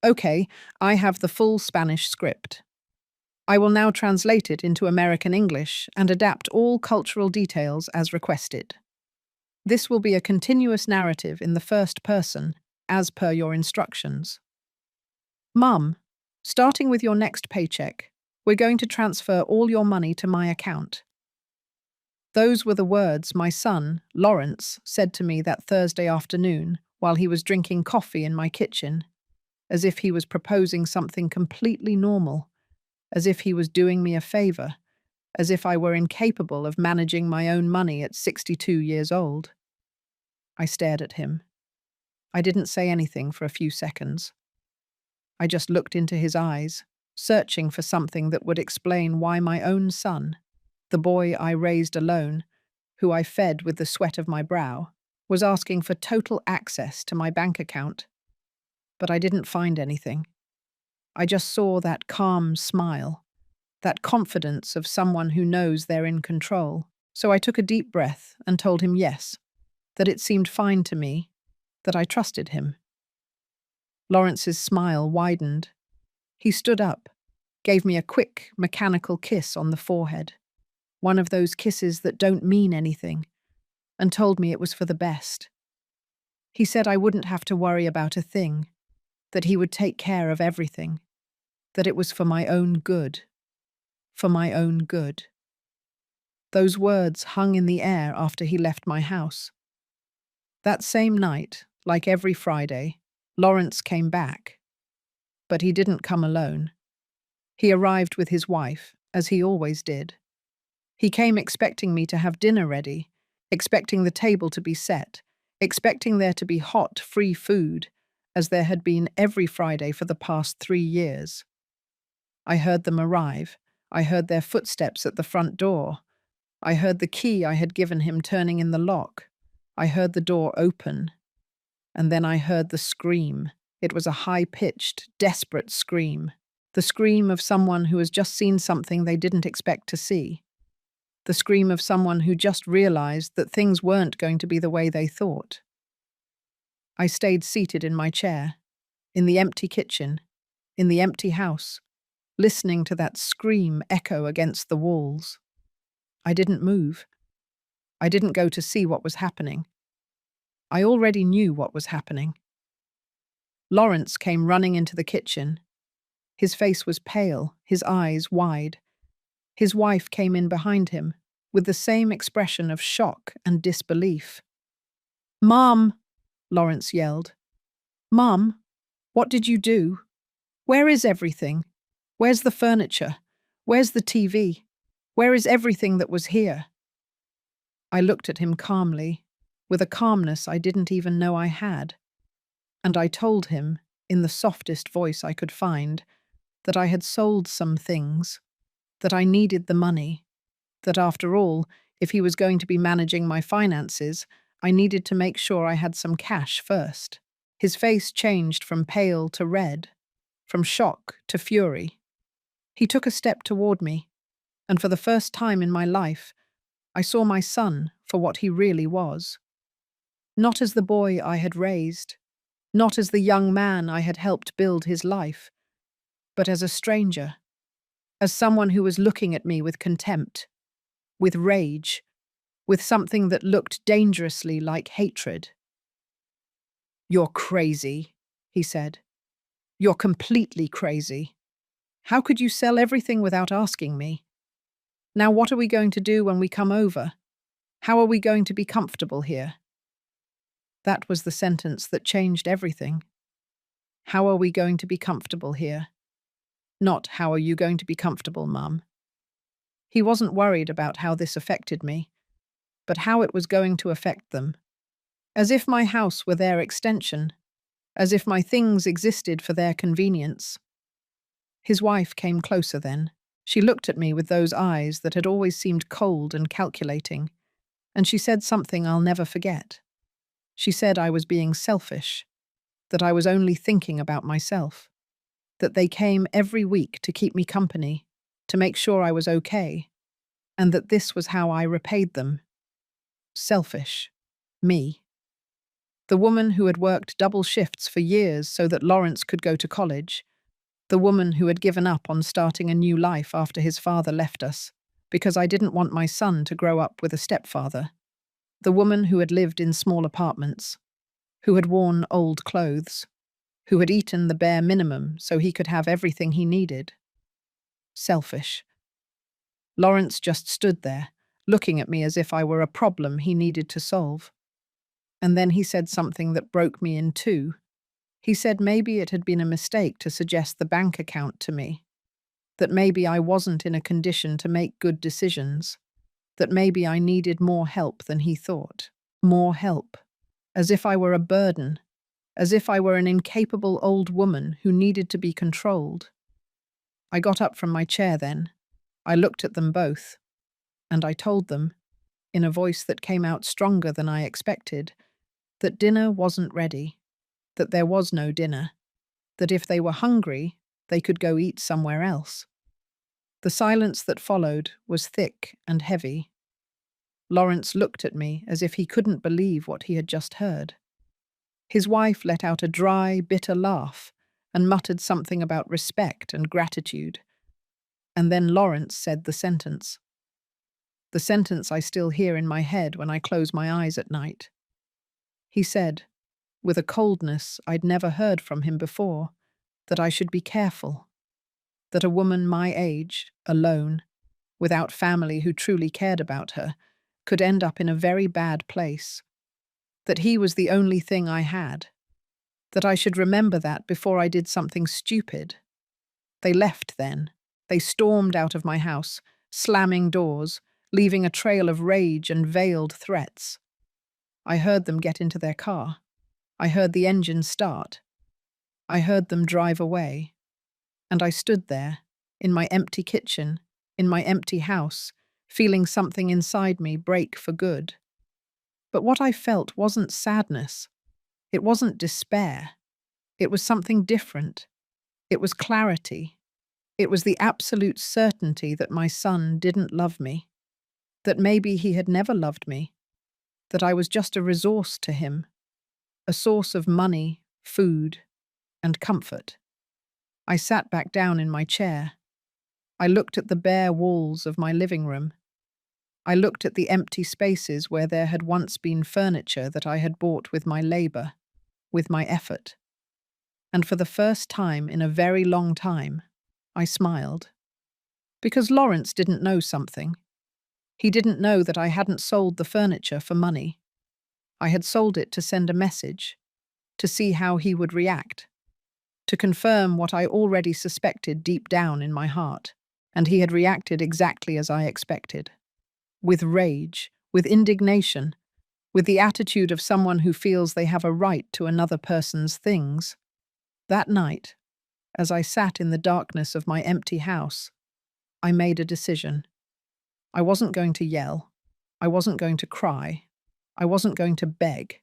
Okay, I have the full Spanish script. I will now translate it into American English and adapt all cultural details as requested. This will be a continuous narrative in the first person, as per your instructions. Mum, starting with your next paycheck, we're going to transfer all your money to my account. Those were the words my son, Lawrence, said to me that Thursday afternoon while he was drinking coffee in my kitchen, as if he was proposing something completely normal, as if he was doing me a favor, as if I were incapable of managing my own money at 62 years old. I stared at him. I didn't say anything for a few seconds. I just looked into his eyes, searching for something that would explain why my own son, the boy I raised alone, who I fed with the sweat of my brow, was asking for total access to my bank account. But I didn't find anything. I just saw that calm smile, that confidence of someone who knows they're in control. So I took a deep breath and told him yes, that it seemed fine to me, that I trusted him. Lawrence's smile widened. He stood up, gave me a quick, mechanical kiss on the forehead, one of those kisses that don't mean anything, and told me it was for the best. He said I wouldn't have to worry about a thing, that he would take care of everything, that it was for my own good. For my own good. Those words hung in the air after he left my house. That same night, like every Friday, Lawrence came back. But he didn't come alone. He arrived with his wife, as he always did. He came expecting me to have dinner ready, expecting the table to be set, expecting there to be hot, free food, as there had been every Friday for the past 3 years. I heard them arrive. I heard their footsteps at the front door. I heard the key I had given him turning in the lock. I heard the door open. And then I heard the scream. It was a high-pitched, desperate scream. The scream of someone who has just seen something they didn't expect to see. The scream of someone who just realized that things weren't going to be the way they thought. I stayed seated in my chair, in the empty kitchen, in the empty house, listening to that scream echo against the walls. I didn't move. I didn't go to see what was happening. I already knew what was happening. Lawrence came running into the kitchen. His face was pale, his eyes wide. His wife came in behind him, with the same expression of shock and disbelief. "Mom!" Lawrence yelled. "Mom, what did you do? Where is everything? Where's the furniture? Where's the TV? Where is everything that was here?" I looked at him calmly, with a calmness I didn't even know I had, and I told him, in the softest voice I could find, that I had sold some things, that I needed the money, that after all, if he was going to be managing my finances, I needed to make sure I had some cash first. His face changed from pale to red, from shock to fury. He took a step toward me, and for the first time in my life, I saw my son for what he really was. Not as the boy I had raised, not as the young man I had helped build his life, but as a stranger, as someone who was looking at me with contempt, with rage, with something that looked dangerously like hatred. "You're crazy," he said. "You're completely crazy. How could you sell everything without asking me? Now what are we going to do when we come over? How are we going to be comfortable here?" That was the sentence that changed everything. How are we going to be comfortable here? Not how are you going to be comfortable, Mum. He wasn't worried about how this affected me, but how it was going to affect them. As if my house were their extension, as if my things existed for their convenience. His wife came closer then. She looked at me with those eyes that had always seemed cold and calculating, and she said something I'll never forget. She said I was being selfish, that I was only thinking about myself, that they came every week to keep me company, to make sure I was okay, and that this was how I repaid them. Selfish. Me. The woman who had worked double shifts for years so that Lawrence could go to college. The woman who had given up on starting a new life after his father left us, because I didn't want my son to grow up with a stepfather. The woman who had lived in small apartments, who had worn old clothes, who had eaten the bare minimum so he could have everything he needed. Selfish. Lawrence just stood there, looking at me as if I were a problem he needed to solve. And then he said something that broke me in two. He said maybe it had been a mistake to suggest the bank account to me, that maybe I wasn't in a condition to make good decisions, that maybe I needed more help than he thought. More help. As if I were a burden, as if I were an incapable old woman who needed to be controlled. I got up from my chair then. I looked at them both, and I told them, in a voice that came out stronger than I expected, that dinner wasn't ready, that there was no dinner, that if they were hungry, they could go eat somewhere else. The silence that followed was thick and heavy. Lawrence looked at me as if he couldn't believe what he had just heard. His wife let out a dry, bitter laugh and muttered something about respect and gratitude. And then Lawrence said the sentence I still hear in my head when I close my eyes at night. He said, with a coldness I'd never heard from him before, that I should be careful, that a woman my age, alone, without family who truly cared about her, could end up in a very bad place, that he was the only thing I had, that I should remember that before I did something stupid. They left then. They stormed out of my house, slamming doors, leaving a trail of rage and veiled threats. I heard them get into their car. I heard the engine start. I heard them drive away. And I stood there, in my empty kitchen, in my empty house, feeling something inside me break for good. But what I felt wasn't sadness. It wasn't despair. It was something different. It was clarity. It was the absolute certainty that my son didn't love me, that maybe he had never loved me, that I was just a resource to him, a source of money, food, and comfort. I sat back down in my chair. I looked at the bare walls of my living room. I looked at the empty spaces where there had once been furniture that I had bought with my labor, with my effort. And for the first time in a very long time, I smiled. Because Lawrence didn't know something. He didn't know that I hadn't sold the furniture for money. I had sold it to send a message, to see how he would react, to confirm what I already suspected deep down in my heart. And he had reacted exactly as I expected. With rage, with indignation, with the attitude of someone who feels they have a right to another person's things. That night, as I sat in the darkness of my empty house, I made a decision. I wasn't going to yell. I wasn't going to cry. I wasn't going to beg.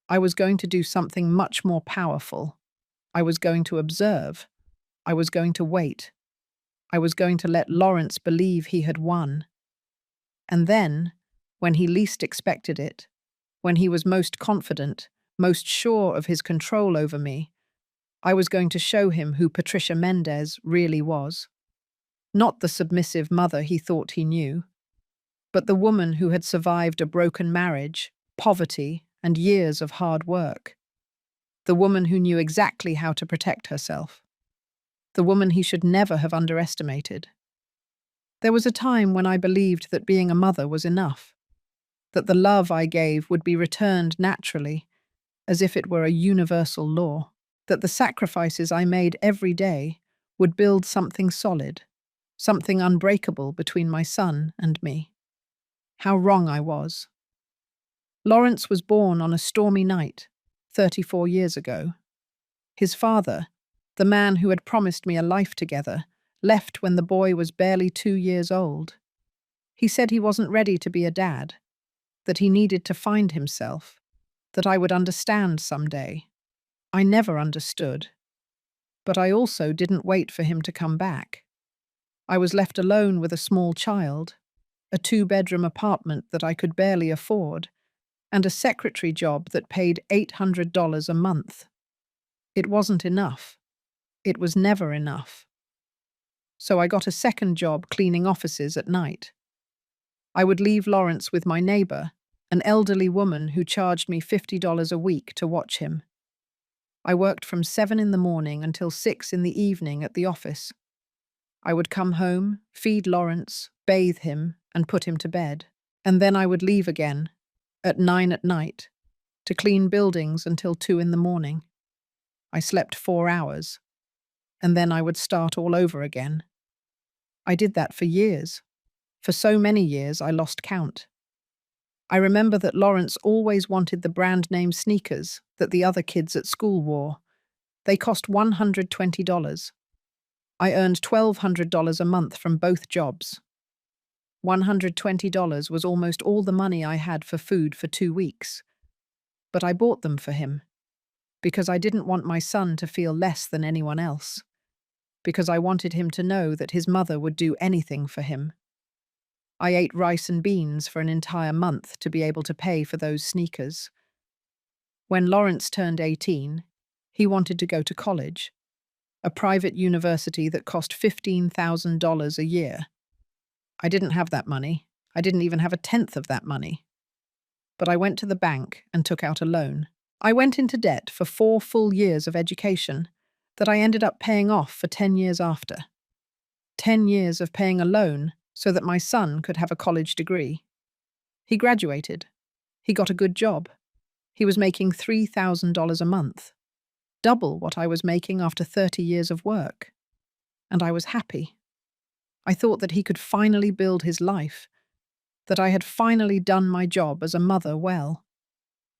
I was going to do something much more powerful. I was going to observe. I was going to wait. I was going to let Lawrence believe he had won. And then, when he least expected it, when he was most confident, most sure of his control over me, I was going to show him who Patricia Mendez really was. Not the submissive mother he thought he knew, but the woman who had survived a broken marriage, poverty, and years of hard work. The woman who knew exactly how to protect herself. The woman he should never have underestimated. There was a time when I believed that being a mother was enough, that the love I gave would be returned naturally, as if it were a universal law, that the sacrifices I made every day would build something solid, something unbreakable between my son and me. How wrong I was. Lawrence was born on a stormy night, 34 years ago. His father, the man who had promised me a life together, left when the boy was barely 2 years old. He said he wasn't ready to be a dad, that he needed to find himself, that I would understand someday. I never understood. But I also didn't wait for him to come back. I was left alone with a small child, a 2-bedroom apartment that I could barely afford, and a secretary job that paid $800 a month. It wasn't enough. It was never enough. So I got a second job cleaning offices at night. I would leave Lawrence with my neighbor, an elderly woman who charged me $50 a week to watch him. I worked from 7 in the morning until 6 in the evening at the office. I would come home, feed Lawrence, bathe him, and put him to bed. And then I would leave again, at 9 at night, to clean buildings until 2 in the morning. I slept 4 hours, and then I would start all over again. I did that for years. For so many years, I lost count. I remember that Lawrence always wanted the brand name sneakers that the other kids at school wore. They cost $120. I earned $1,200 a month from both jobs. $120 was almost all the money I had for food for 2 weeks. But I bought them for him, because I didn't want my son to feel less than anyone else, because I wanted him to know that his mother would do anything for him. I ate rice and beans for an entire month to be able to pay for those sneakers. When Lawrence turned 18, he wanted to go to college, a private university that cost $15,000 a year. I didn't have that money. I didn't even have a tenth of that money. But I went to the bank and took out a loan. I went into debt for 4 full years of education that I ended up paying off for 10 years after. 10 years of paying a loan so that my son could have a college degree. He graduated. He got a good job. He was making $3,000 a month, double what I was making after 30 years of work. And I was happy. I thought that he could finally build his life, that I had finally done my job as a mother well.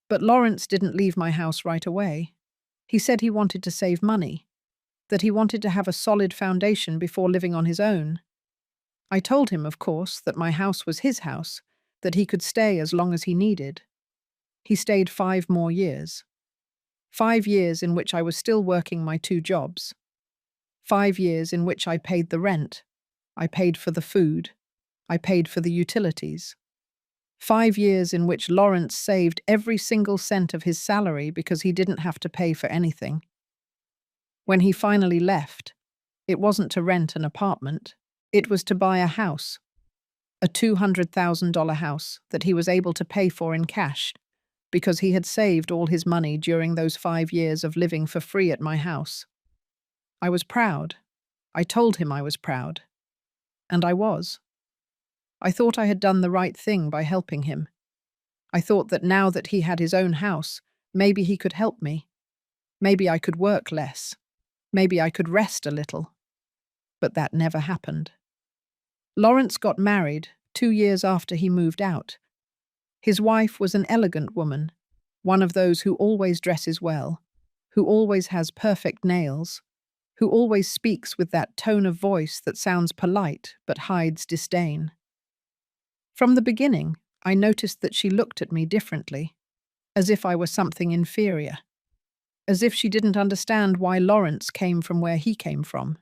But Lawrence didn't leave my house right away. He said he wanted to save money, that he wanted to have a solid foundation before living on his own. I told him, of course, that my house was his house, that he could stay as long as he needed. He stayed 5 more years. 5 years in which I was still working my 2 jobs. 5 years in which I paid the rent. I paid for the food. I paid for the utilities. 5 years in which Lawrence saved every single cent of his salary because he didn't have to pay for anything. When he finally left, it wasn't to rent an apartment. It was to buy a house, a $200,000 house that he was able to pay for in cash because he had saved all his money during those 5 years of living for free at my house. I was proud. I told him I was proud. And I was. I thought I had done the right thing by helping him. I thought that now that he had his own house, maybe he could help me. Maybe I could work less. Maybe I could rest a little. But that never happened. Lawrence got married 2 years after he moved out. His wife was an elegant woman, one of those who always dresses well, who always has perfect nails, who always speaks with that tone of voice that sounds polite but hides disdain. From the beginning, I noticed that she looked at me differently, as if I were something inferior, as if she didn't understand why Lawrence came from where he came from.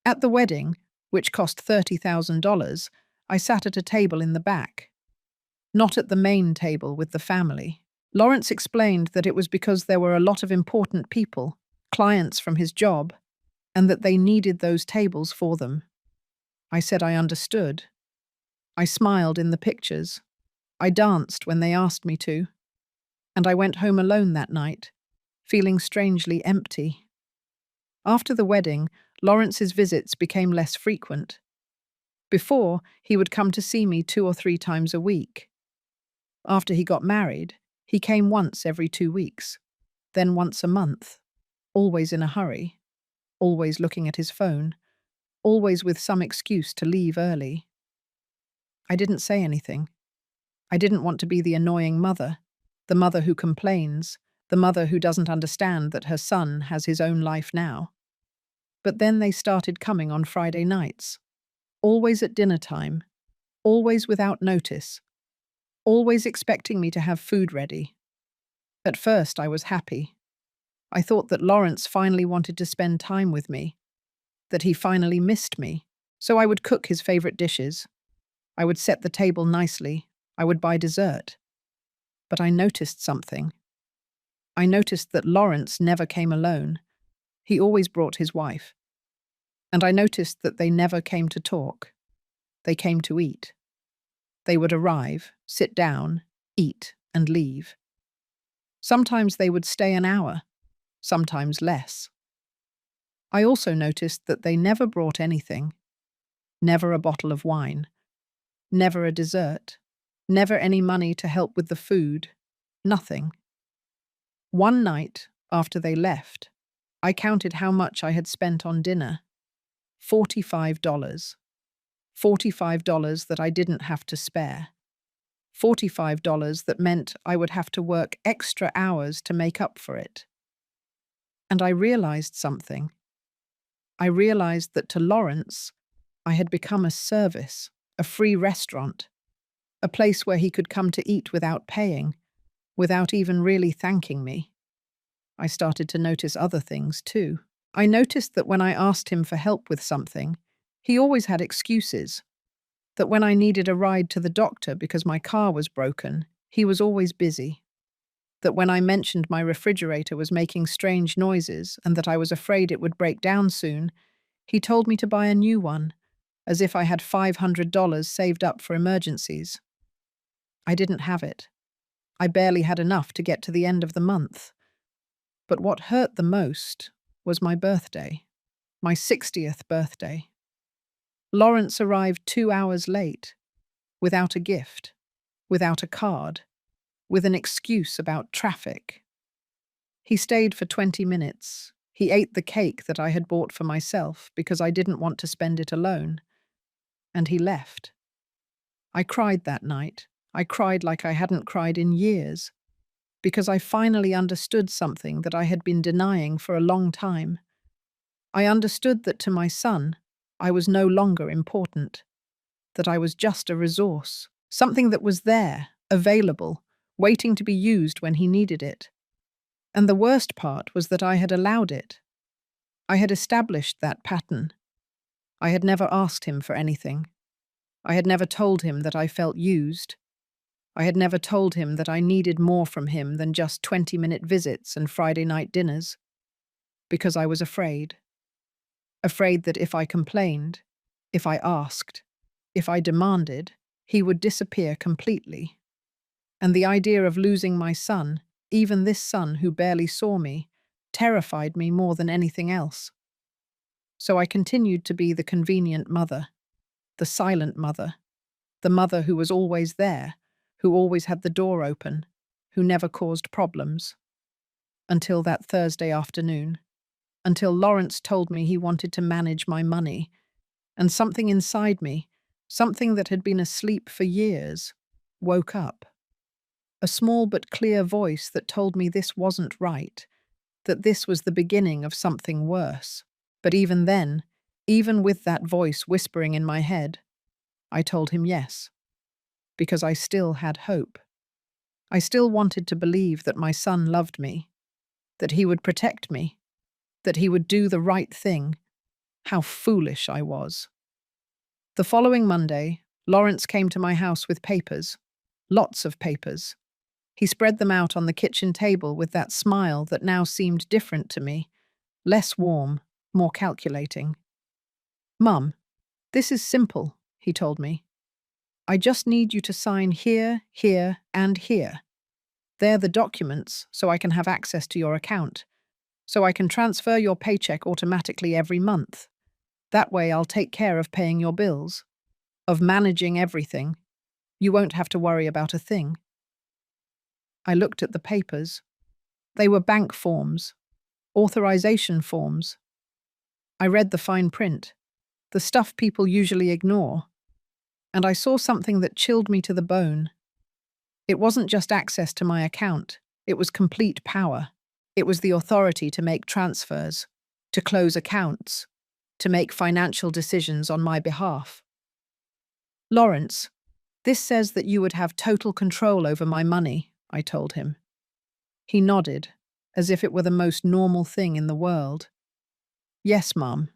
At the wedding, which cost $30,000, I sat at a table in the back, not at the main table with the family. Lawrence explained that it was because there were a lot of important people, clients from his job, and that they needed those tables for them. I said I understood. I smiled in the pictures. I danced when they asked me to. And I went home alone that night, feeling strangely empty. After the wedding, Lawrence's visits became less frequent. Before, he would come to see me 2 or 3 times a week. After he got married, he came once every 2 weeks, then once a month, always in a hurry, always looking at his phone, always with some excuse to leave early. I didn't say anything. I didn't want to be the annoying mother, the mother who complains, the mother who doesn't understand that her son has his own life now. But then they started coming on Friday nights, always at dinner time, always without notice, always expecting me to have food ready. At first, I was happy. I thought that Lawrence finally wanted to spend time with me, that he finally missed me, so I would cook his favorite dishes. I would set the table nicely. I would buy dessert. But I noticed something. I noticed that Lawrence never came alone. He always brought his wife. And I noticed that they never came to talk. They came to eat. They would arrive, sit down, eat, and leave. Sometimes they would stay an hour, sometimes less. I also noticed that they never brought anything. Never a bottle of wine. Never a dessert. Never any money to help with the food. Nothing. One night, after they left, I counted how much I had spent on dinner. $45. $45 that I didn't have to spare. $45 that meant I would have to work extra hours to make up for it. And I realized something. I realized that to Lawrence, I had become a service, a free restaurant, a place where he could come to eat without paying, without even really thanking me. I started to notice other things too. I noticed that when I asked him for help with something, he always had excuses. That when I needed a ride to the doctor because my car was broken, he was always busy. That when I mentioned my refrigerator was making strange noises and that I was afraid it would break down soon, he told me to buy a new one, as if I had $500 saved up for emergencies. I didn't have it. I barely had enough to get to the end of the month. But what hurt the most was my birthday, my 60th birthday. Lawrence arrived 2 hours late, without a gift, without a card, with an excuse about traffic. He stayed for 20 minutes. He ate the cake that I had bought for myself because I didn't want to spend it alone. And he left. I cried that night. I cried like I hadn't cried in years, because I finally understood something that I had been denying for a long time. I understood that to my son, I was no longer important, that I was just a resource, something that was there, available, waiting to be used when he needed it. And the worst part was that I had allowed it. I had established that pattern. I had never asked him for anything. I had never told him that I felt used. I had never told him that I needed more from him than just 20-minute visits and Friday night dinners, because I was afraid. Afraid that if I complained, if I asked, if I demanded, he would disappear completely. And the idea of losing my son, even this son who barely saw me, terrified me more than anything else. So I continued to be the convenient mother, the silent mother, the mother who was always there, who always had the door open, who never caused problems. Until that Thursday afternoon. Until Lawrence told me he wanted to manage my money, and something inside me, something that had been asleep for years, woke up. A small but clear voice that told me this wasn't right, that this was the beginning of something worse. But even then, even with that voice whispering in my head, I told him yes, because I still had hope. I still wanted to believe that my son loved me, that he would protect me, that he would do the right thing. How foolish I was. The following Monday, Lawrence came to my house with papers, lots of papers. He spread them out on the kitchen table with that smile that now seemed different to me, less warm, more calculating. "Mum, this is simple," he told me. "I just need you to sign here, here, and here. They're the documents so I can have access to your account, so I can transfer your paycheck automatically every month. That way I'll take care of paying your bills, of managing everything. You won't have to worry about a thing." I looked at the papers. They were bank forms, authorization forms. I read the fine print, the stuff people usually ignore, and I saw something that chilled me to the bone. It wasn't just access to my account, it was complete power. It was the authority to make transfers, to close accounts, to make financial decisions on my behalf. "Lawrence, this says that you would have total control over my money," I told him. He nodded, as if it were the most normal thing in the world. "Yes, Mum.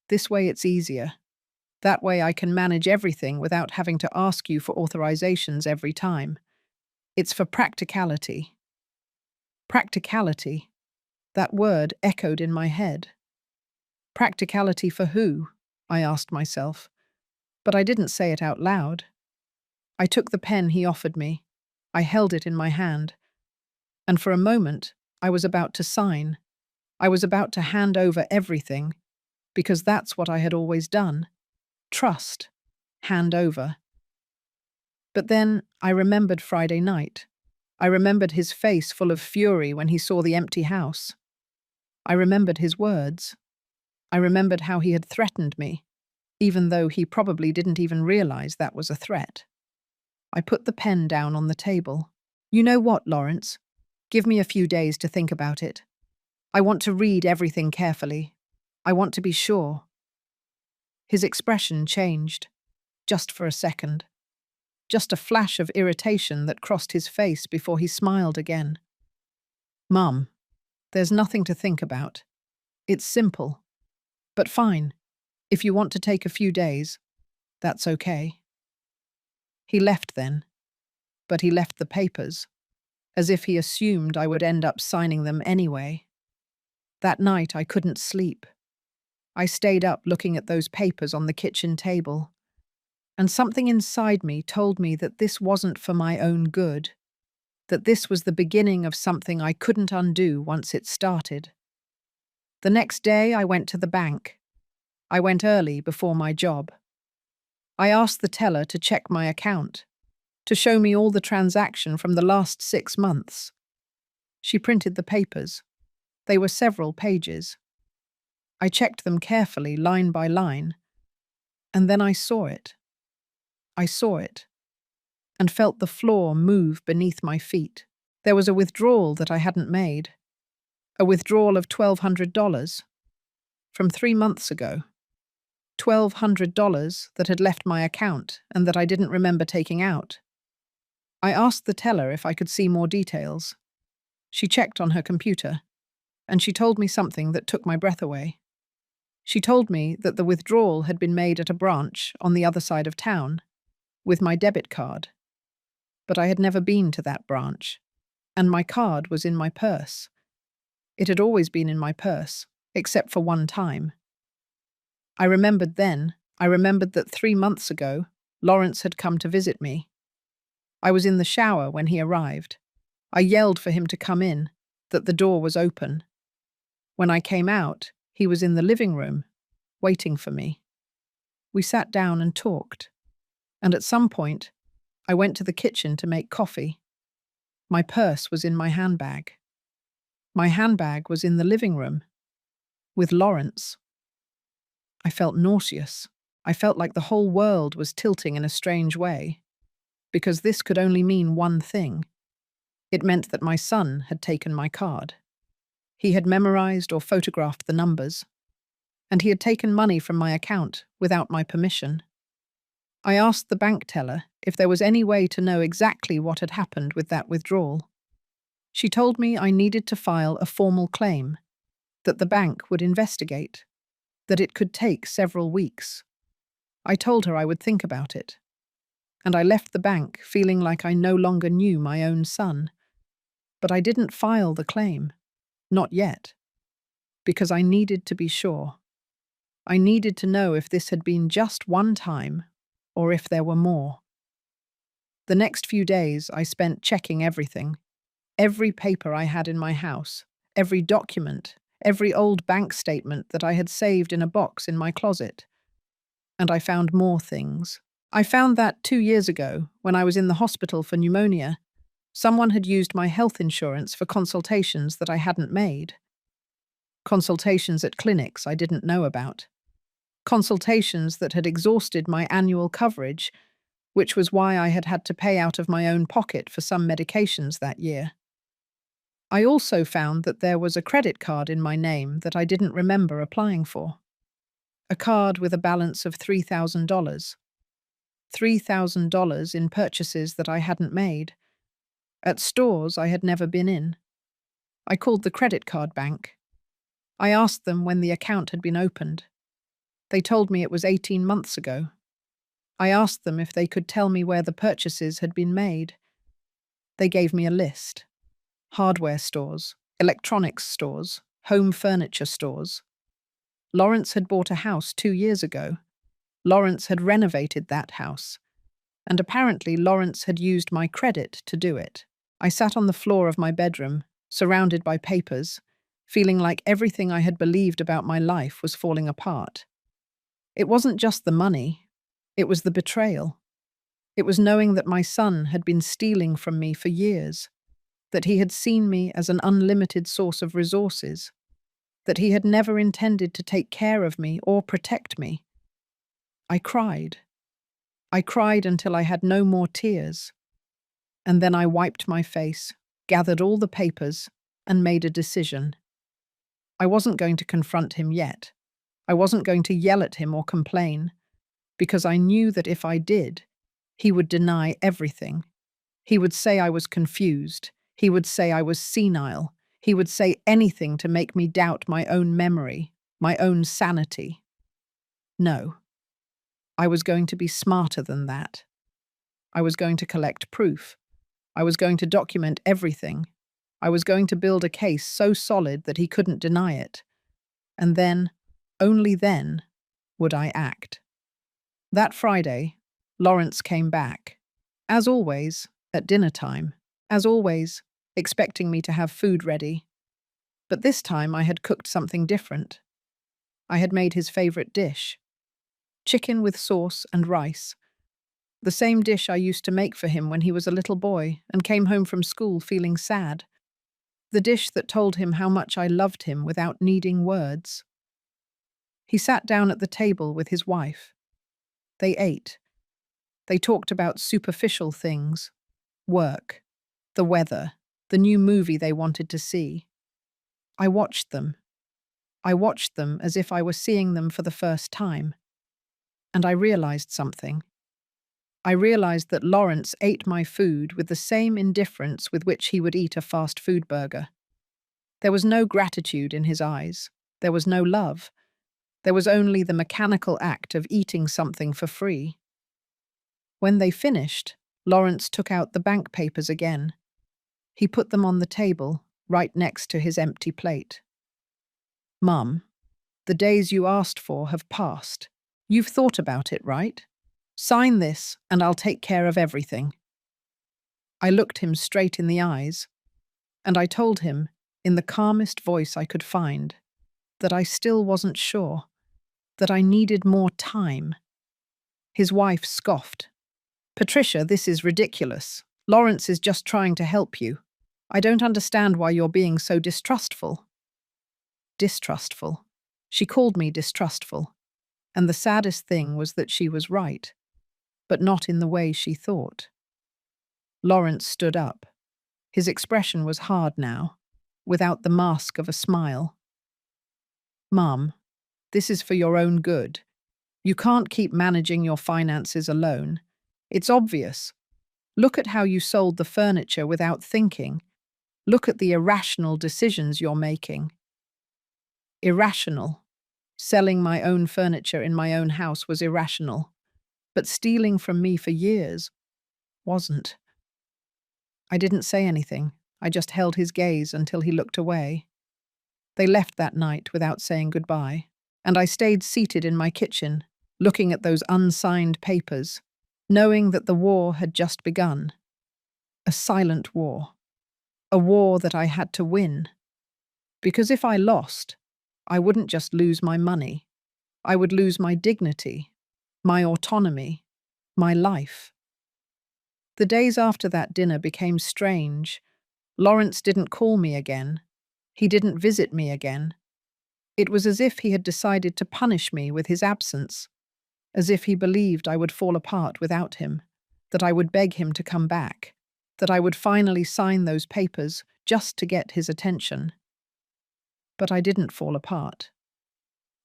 This way it's easier. That way I can manage everything without having to ask you for authorizations every time. It's for practicality. Practicality. That word echoed in my head. Practicality for who? I asked myself, but I didn't say it out loud. I took the pen he offered me. I held it in my hand, and for a moment, I was about to sign. I was about to hand over everything, because that's what I had always done. Trust. Hand over. But then I remembered Friday night. I remembered his face full of fury when he saw the empty house. I remembered his words. I remembered how he had threatened me, even though he probably didn't even realize that was a threat. I put the pen down on the table. You know what, Lawrence? Give me a few days to think about it. I want to read everything carefully. I want to be sure. His expression changed, just for a second. Just a flash of irritation that crossed his face before he smiled again. Mum, there's nothing to think about. It's simple. But fine, if you want to take a few days, that's okay. He left then, but he left the papers, as if he assumed I would end up signing them anyway. That night I couldn't sleep. I stayed up looking at those papers on the kitchen table, and something inside me told me that this wasn't for my own good, that this was the beginning of something I couldn't undo once it started. The next day I went to the bank. I went early before my job. I asked the teller to check my account, to show me all the transaction from the last 6 months. She printed the papers. They were several pages. I checked them carefully, line by line, and then I saw it. I saw it, and felt the floor move beneath my feet. There was a withdrawal that I hadn't made, a withdrawal of $1,200 from 3 months ago. $1,200 that had left my account and that I didn't remember taking out. I asked the teller if I could see more details. She checked on her computer, and she told me something that took my breath away. She told me that the withdrawal had been made at a branch on the other side of town, with my debit card. But I had never been to that branch, and my card was in my purse. It had always been in my purse, except for one time. I remembered that 3 months ago, Lawrence had come to visit me. I was in the shower when he arrived. I yelled for him to come in, that the door was open. When I came out, he was in the living room, waiting for me. We sat down and talked, and at some point, I went to the kitchen to make coffee. My purse was in my handbag. My handbag was in the living room, with Lawrence. I felt nauseous. I felt like the whole world was tilting in a strange way, because this could only mean one thing. It meant that my son had taken my card. He had memorized or photographed the numbers, and he had taken money from my account without my permission. I asked the bank teller if there was any way to know exactly what had happened with that withdrawal. She told me I needed to file a formal claim, that the bank would investigate, that it could take several weeks. I told her I would think about it, and I left the bank feeling like I no longer knew my own son. But I didn't file the claim, not yet, because I needed to be sure. I needed to know if this had been just one time or if there were more. The next few days I spent checking everything, every paper I had in my house, every document, every old bank statement that I had saved in a box in my closet. And I found more things. I found that 2 years ago, when I was in the hospital for pneumonia, someone had used my health insurance for consultations that I hadn't made. Consultations at clinics I didn't know about. Consultations that had exhausted my annual coverage, which was why I had had to pay out of my own pocket for some medications that year. I also found that there was a credit card in my name that I didn't remember applying for. A card with a balance of $3,000. $3,000 in purchases that I hadn't made, at stores I had never been in. I called the credit card bank. I asked them when the account had been opened. They told me it was 18 months ago. I asked them if they could tell me where the purchases had been made. They gave me a list: hardware stores, electronics stores, home furniture stores. Lawrence had bought a house 2 years ago. Lawrence had renovated that house. And apparently Lawrence had used my credit to do it. I sat on the floor of my bedroom, surrounded by papers, feeling like everything I had believed about my life was falling apart. It wasn't just the money, it was the betrayal. It was knowing that my son had been stealing from me for years, that he had seen me as an unlimited source of resources, that he had never intended to take care of me or protect me. I cried. I cried until I had no more tears. And then I wiped my face, gathered all the papers, and made a decision. I wasn't going to confront him yet. I wasn't going to yell at him or complain, because I knew that if I did, he would deny everything. He would say I was confused. He would say I was senile. He would say anything to make me doubt my own memory, my own sanity. No. I was going to be smarter than that. I was going to collect proof. I was going to document everything. I was going to build a case so solid that he couldn't deny it. And then, only then, would I act. That Friday, Lawrence came back. As always, at dinner time. As always, expecting me to have food ready. But this time I had cooked something different. I had made his favorite dish: chicken with sauce and rice. The same dish I used to make for him when he was a little boy and came home from school feeling sad. The dish that told him how much I loved him without needing words. He sat down at the table with his wife. They ate. They talked about superficial things: work, the weather, the new movie they wanted to see. I watched them. I watched them as if I were seeing them for the first time. And I realized something. I realized that Lawrence ate my food with the same indifference with which he would eat a fast food burger. There was no gratitude in his eyes. There was no love. There was only the mechanical act of eating something for free. When they finished, Lawrence took out the bank papers again. He put them on the table, right next to his empty plate. "Mum, the days you asked for have passed. You've thought about it, right? Sign this, and I'll take care of everything." I looked him straight in the eyes, and I told him, in the calmest voice I could find, that I still wasn't sure, that I needed more time. His wife scoffed. "Patricia, this is ridiculous. Lawrence is just trying to help you. I don't understand why you're being so distrustful." Distrustful. She called me distrustful. And the saddest thing was that she was right, but not in the way she thought. Lawrence stood up. His expression was hard now, without the mask of a smile. "Mum, this is for your own good. You can't keep managing your finances alone. It's obvious. Look at how you sold the furniture without thinking. Look at the irrational decisions you're making." Irrational. Selling my own furniture in my own house was irrational, but stealing from me for years wasn't. I didn't say anything. I just held his gaze until he looked away. They left that night without saying goodbye, and I stayed seated in my kitchen, looking at those unsigned papers, knowing that the war had just begun. A silent war. A war that I had to win. Because if I lost, I wouldn't just lose my money. I would lose my dignity, my autonomy, my life. The days after that dinner became strange. Lawrence didn't call me again. He didn't visit me again. It was as if he had decided to punish me with his absence, as if he believed I would fall apart without him, that I would beg him to come back, that I would finally sign those papers just to get his attention. But I didn't fall apart.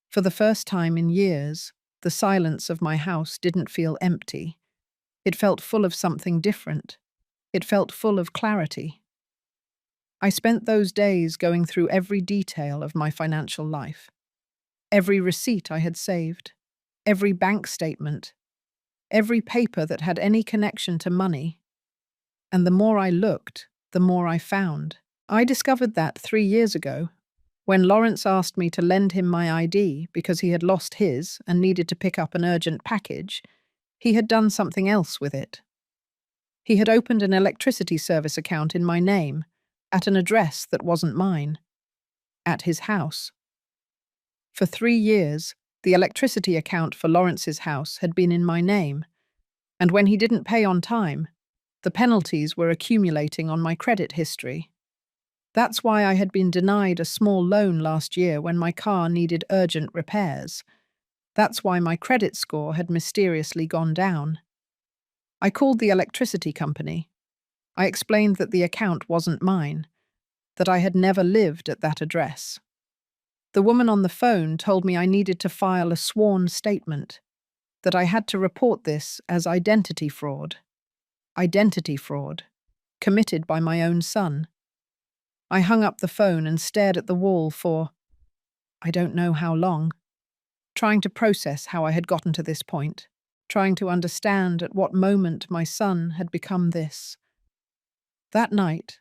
For the first time in years, the silence of my house didn't feel empty. It felt full of something different. It felt full of clarity. I spent those days going through every detail of my financial life. Every receipt I had saved, every bank statement, every paper that had any connection to money. And the more I looked, the more I found. I discovered that 3 years ago, when Lawrence asked me to lend him my ID because he had lost his and needed to pick up an urgent package, he had done something else with it. He had opened an electricity service account in my name, at an address that wasn't mine, at his house. For 3 years, the electricity account for Lawrence's house had been in my name, and when he didn't pay on time, the penalties were accumulating on my credit history. That's why I had been denied a small loan last year when my car needed urgent repairs. That's why my credit score had mysteriously gone down. I called the electricity company. I explained that the account wasn't mine, that I had never lived at that address. The woman on the phone told me I needed to file a sworn statement, that I had to report this as identity fraud. Identity fraud, committed by my own son. I hung up the phone and stared at the wall for, I don't know how long, trying to process how I had gotten to this point, trying to understand at what moment my son had become this. That night,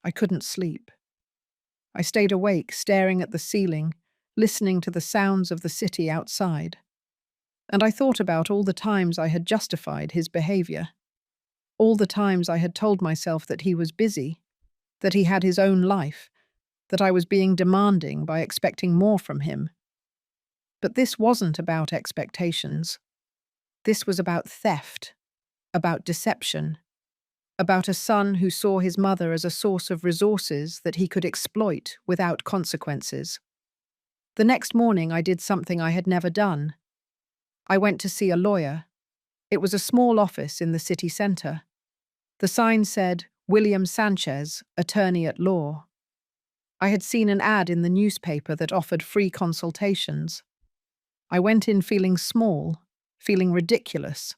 I couldn't sleep. I stayed awake, staring at the ceiling, listening to the sounds of the city outside. And I thought about all the times I had justified his behavior. All the times I had told myself that he was busy, that he had his own life, that I was being demanding by expecting more from him. But this wasn't about expectations. This was about theft, about deception, about a son who saw his mother as a source of resources that he could exploit without consequences. The next morning I did something I had never done. I went to see a lawyer. It was a small office in the city centre. The sign said, William Sanchez, attorney at law. I had seen an ad in the newspaper that offered free consultations. I went in feeling small, feeling ridiculous,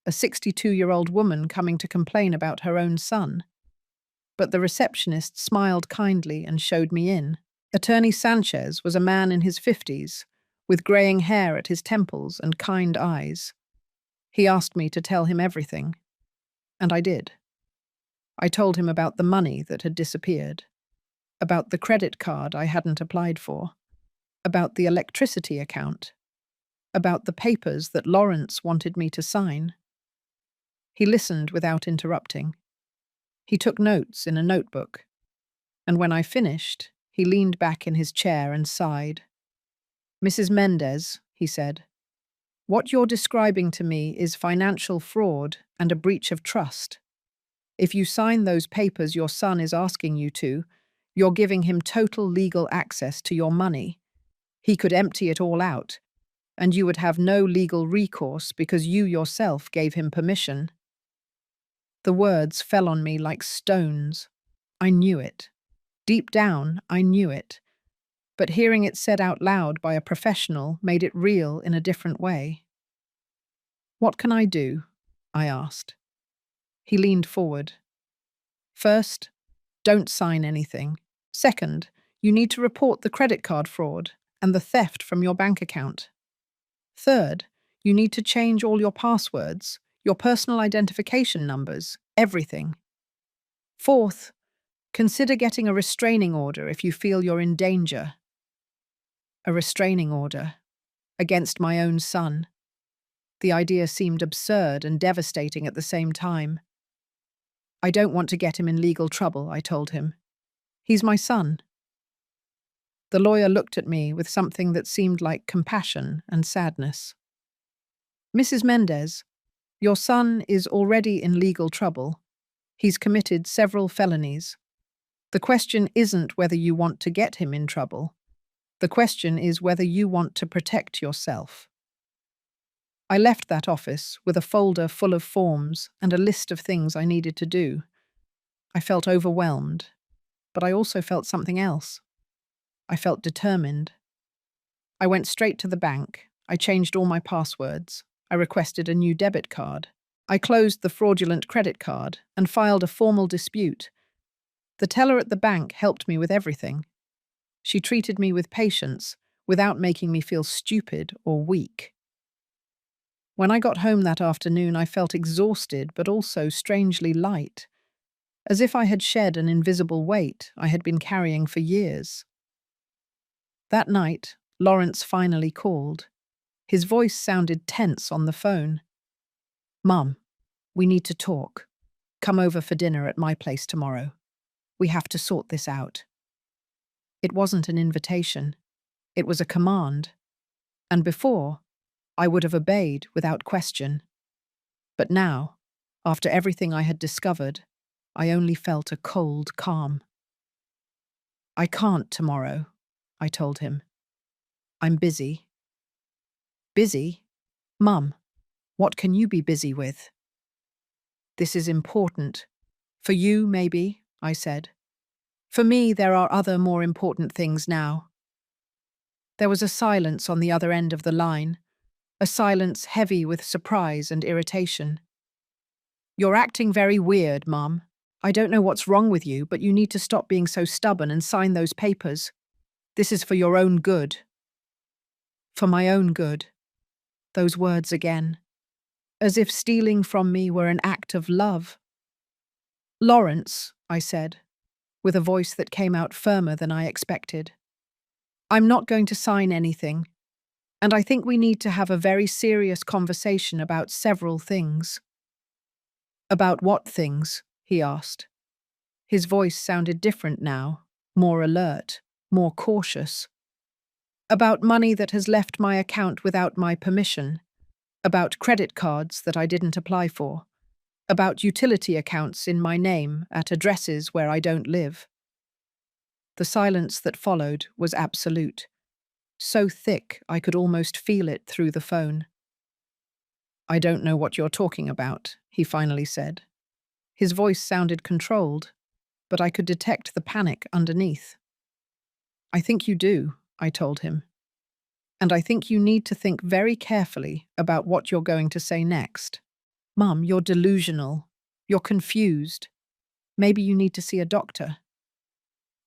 a 62-year-old woman coming to complain about her own son. But the receptionist smiled kindly and showed me in. Attorney Sanchez was a man in his 50s, with greying hair at his temples and kind eyes. He asked me to tell him everything, and I did. I told him about the money that had disappeared, about the credit card I hadn't applied for, about the electricity account, about the papers that Lawrence wanted me to sign. He listened without interrupting. He took notes in a notebook, and when I finished, he leaned back in his chair and sighed. Mrs. Mendez, he said, what you're describing to me is financial fraud and a breach of trust. If you sign those papers your son is asking you to, you're giving him total legal access to your money. He could empty it all out, and you would have no legal recourse because you yourself gave him permission. The words fell on me like stones. I knew it. Deep down, I knew it. But hearing it said out loud by a professional made it real in a different way. What can I do? I asked. He leaned forward. First, don't sign anything. Second, you need to report the credit card fraud and the theft from your bank account. Third, you need to change all your passwords, your personal identification numbers, everything. Fourth, consider getting a restraining order if you feel you're in danger. A restraining order against my own son. The idea seemed absurd and devastating at the same time. I don't want to get him in legal trouble, I told him. He's my son. The lawyer looked at me with something that seemed like compassion and sadness. Mrs. Mendez, your son is already in legal trouble. He's committed several felonies. The question isn't whether you want to get him in trouble. The question is whether you want to protect yourself. I left that office with a folder full of forms and a list of things I needed to do. I felt overwhelmed, but I also felt something else. I felt determined. I went straight to the bank. I changed all my passwords. I requested a new debit card. I closed the fraudulent credit card and filed a formal dispute. The teller at the bank helped me with everything. She treated me with patience, without making me feel stupid or weak. When I got home that afternoon, I felt exhausted but also strangely light. as if I had shed an invisible weight I had been carrying for years. That night, Lawrence finally called. His voice sounded tense on the phone. "Mum, we need to talk. Come over for dinner at my place tomorrow. We have to sort this out." It wasn't an invitation. It was a command. And before, I would have obeyed without question. But now, after everything I had discovered, I only felt a cold calm. "I can't tomorrow," I told him. "I'm busy." "Busy? Mum, what can you be busy with?" "This is important. For you, maybe," I said. "For me, there are other more important things now." There was a silence on the other end of the line, a silence heavy with surprise and irritation. "You're acting very weird, Mum. I don't know what's wrong with you, but you need to stop being so stubborn and sign those papers. This is for your own good." For my own good. Those words again. As if stealing from me were an act of love. "Lawrence," I said, with a voice that came out firmer than I expected, "I'm not going to sign anything, and I think we need to have a very serious conversation about several things." "About what things?" he asked. His voice sounded different now, more alert, more cautious. "About money that has left my account without my permission. About credit cards that I didn't apply for. About utility accounts in my name at addresses where I don't live." The silence that followed was absolute, so thick I could almost feel it through the phone. "I don't know what you're talking about," he finally said. His voice sounded controlled, but I could detect the panic underneath. "I think you do," I told him. "And I think you need to think very carefully about what you're going to say next. Mum, you're delusional. You're confused. Maybe you need to see a doctor."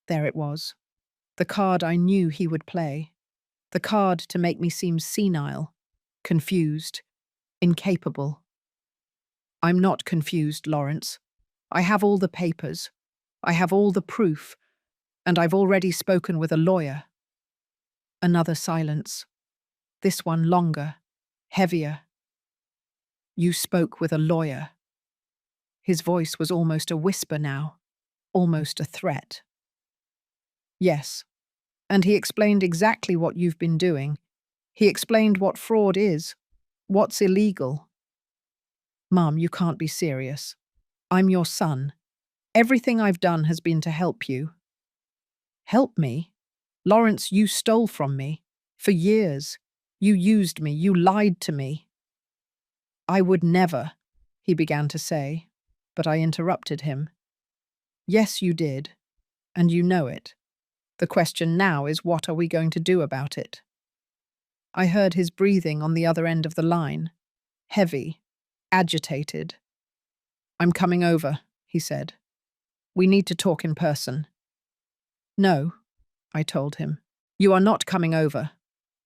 There it was. The card I knew he would play. The card to make me seem senile, confused, incapable. "I'm not confused, Lawrence. I have all the papers. I have all the proof. And I've already spoken with a lawyer." Another silence. This one longer, heavier. "You spoke with a lawyer." His voice was almost a whisper now, almost a threat. "Yes. And he explained exactly what you've been doing. He explained what fraud is, what's illegal." "Mum, you can't be serious. I'm your son. Everything I've done has been to help you." "Help me? Lawrence, you stole from me. For years. You used me. You lied to me." "I would never," he began to say, but I interrupted him. "Yes, you did. And you know it. The question now is, what are we going to do about it?" I heard his breathing on the other end of the line. Heavy, agitated. "I'm coming over," he said. "We need to talk in person." "No," I told him. "You are not coming over.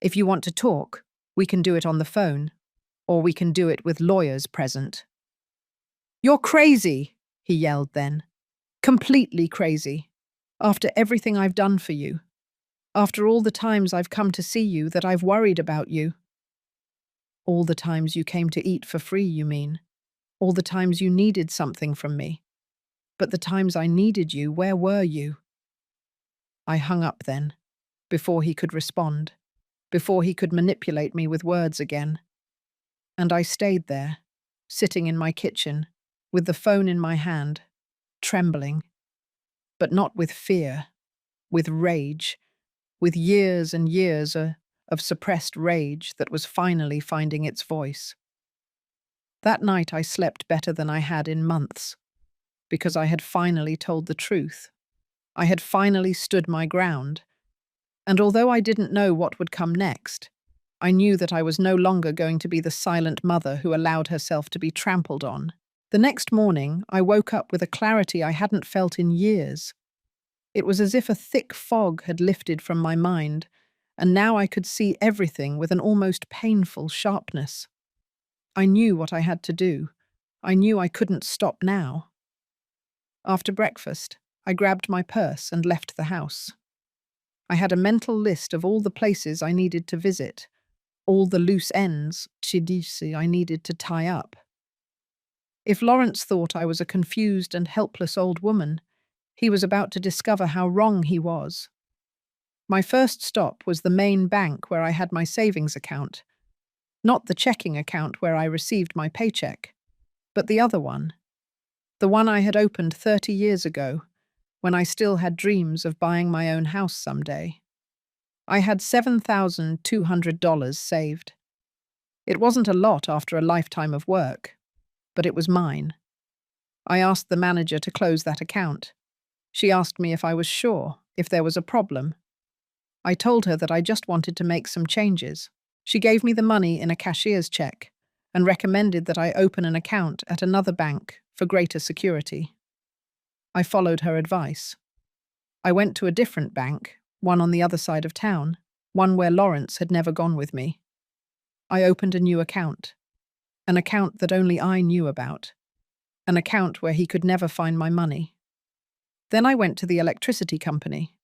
If you want to talk, we can do it on the phone, or we can do it with lawyers present." "You're crazy," he yelled then. "Completely crazy. After everything I've done for you. After all the times I've come to see you that I've worried about you." "All the times you came to eat for free, you mean? All the times you needed something from me. But the times I needed you, where were you?" I hung up then, before he could respond, before he could manipulate me with words again. And I stayed there, sitting in my kitchen, with the phone in my hand, trembling. But not with fear, with rage, with years and years of suppressed rage that was finally finding its voice. That night I slept better than I had in months, because I had finally told the truth. I had finally stood my ground. And although I didn't know what would come next, I knew that I was no longer going to be the silent mother who allowed herself to be trampled on. The next morning, I woke up with a clarity I hadn't felt in years. It was as if a thick fog had lifted from my mind, and now I could see everything with an almost painful sharpness. I knew what I had to do. I knew I couldn't stop now. After breakfast, I grabbed my purse and left the house. I had a mental list of all the places I needed to visit, all the loose ends, chidisi, I needed to tie up. If Lawrence thought I was a confused and helpless old woman, he was about to discover how wrong he was. My first stop was the main bank where I had my savings account, not the checking account where I received my paycheck, but the other one, the one I had opened 30 years ago, when I still had dreams of buying my own house someday. I had $7,200 saved. It wasn't a lot after a lifetime of work, but it was mine. I asked the manager to close that account. She asked me if I was sure, if there was a problem. I told her that I just wanted to make some changes. She gave me the money in a cashier's check and recommended that I open an account at another bank for greater security. I followed her advice. I went to a different bank, one on the other side of town, one where Lawrence had never gone with me. I opened a new account, an account that only I knew about, an account where he could never find my money. Then I went to the electricity company.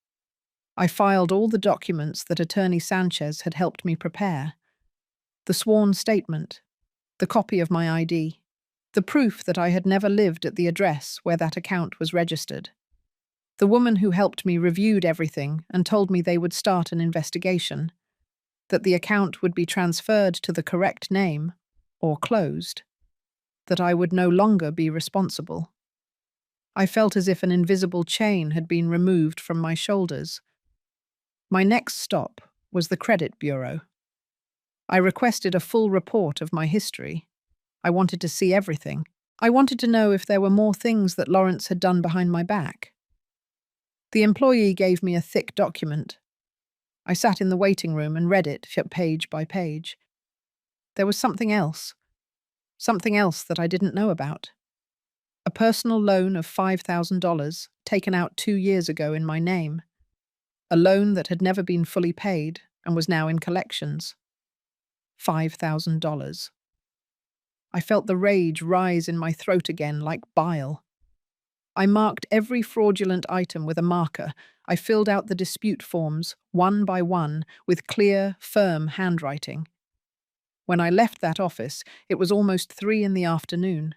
I filed all the documents that Attorney Sanchez had helped me prepare. The sworn statement, the copy of my ID, the proof that I had never lived at the address where that account was registered. The woman who helped me reviewed everything and told me they would start an investigation, that the account would be transferred to the correct name, or closed, that I would no longer be responsible. I felt as if an invisible chain had been removed from my shoulders. My next stop was the credit bureau. I requested a full report of my history. I wanted to see everything. I wanted to know if there were more things that Lawrence had done behind my back. The employee gave me a thick document. I sat in the waiting room and read it page by page. There was something else that I didn't know about. A personal loan of $5,000 taken out 2 years ago in my name. A loan that had never been fully paid and was now in collections. $5,000. I felt the rage rise in my throat again like bile. I marked every fraudulent item with a marker. I filled out the dispute forms, one by one, with clear, firm handwriting. When I left that office, it was almost 3 in the afternoon.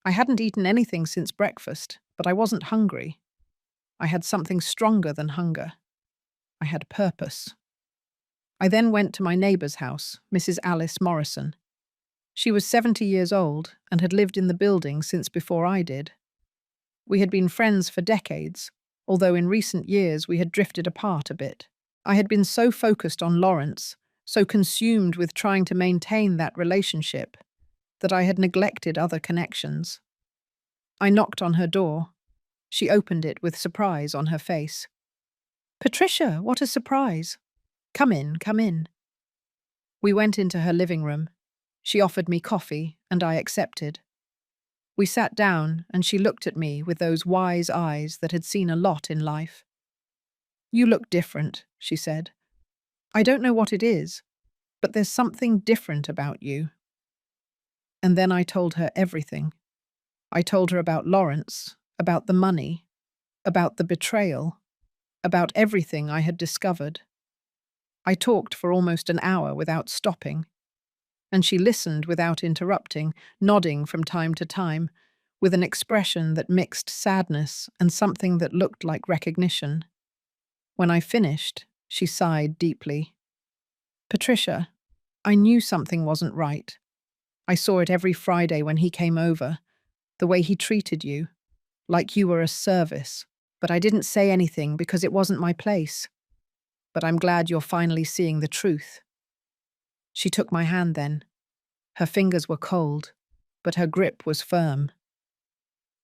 I hadn't eaten anything since breakfast, but I wasn't hungry. I had something stronger than hunger. I had purpose. I then went to my neighbour's house, Mrs. Alice Morrison. She was 70 years old and had lived in the building since before I did. We had been friends for decades, although in recent years we had drifted apart a bit. I had been so focused on Lawrence, so consumed with trying to maintain that relationship, that I had neglected other connections. I knocked on her door. She opened it with surprise on her face. "Patricia, what a surprise! Come in, come in." We went into her living room. She offered me coffee, and I accepted. We sat down, and she looked at me with those wise eyes that had seen a lot in life. "You look different," she said. "I don't know what it is, but there's something different about you." And then I told her everything. I told her about Lawrence, about the money, about the betrayal, about everything I had discovered. I talked for almost an hour without stopping, and she listened without interrupting, nodding from time to time, with an expression that mixed sadness and something that looked like recognition. When I finished, she sighed deeply. "Patricia, I knew something wasn't right. I saw it every Friday when he came over, the way he treated you, like you were a service, but I didn't say anything because it wasn't my place. But I'm glad you're finally seeing the truth." She took my hand then. Her fingers were cold, but her grip was firm.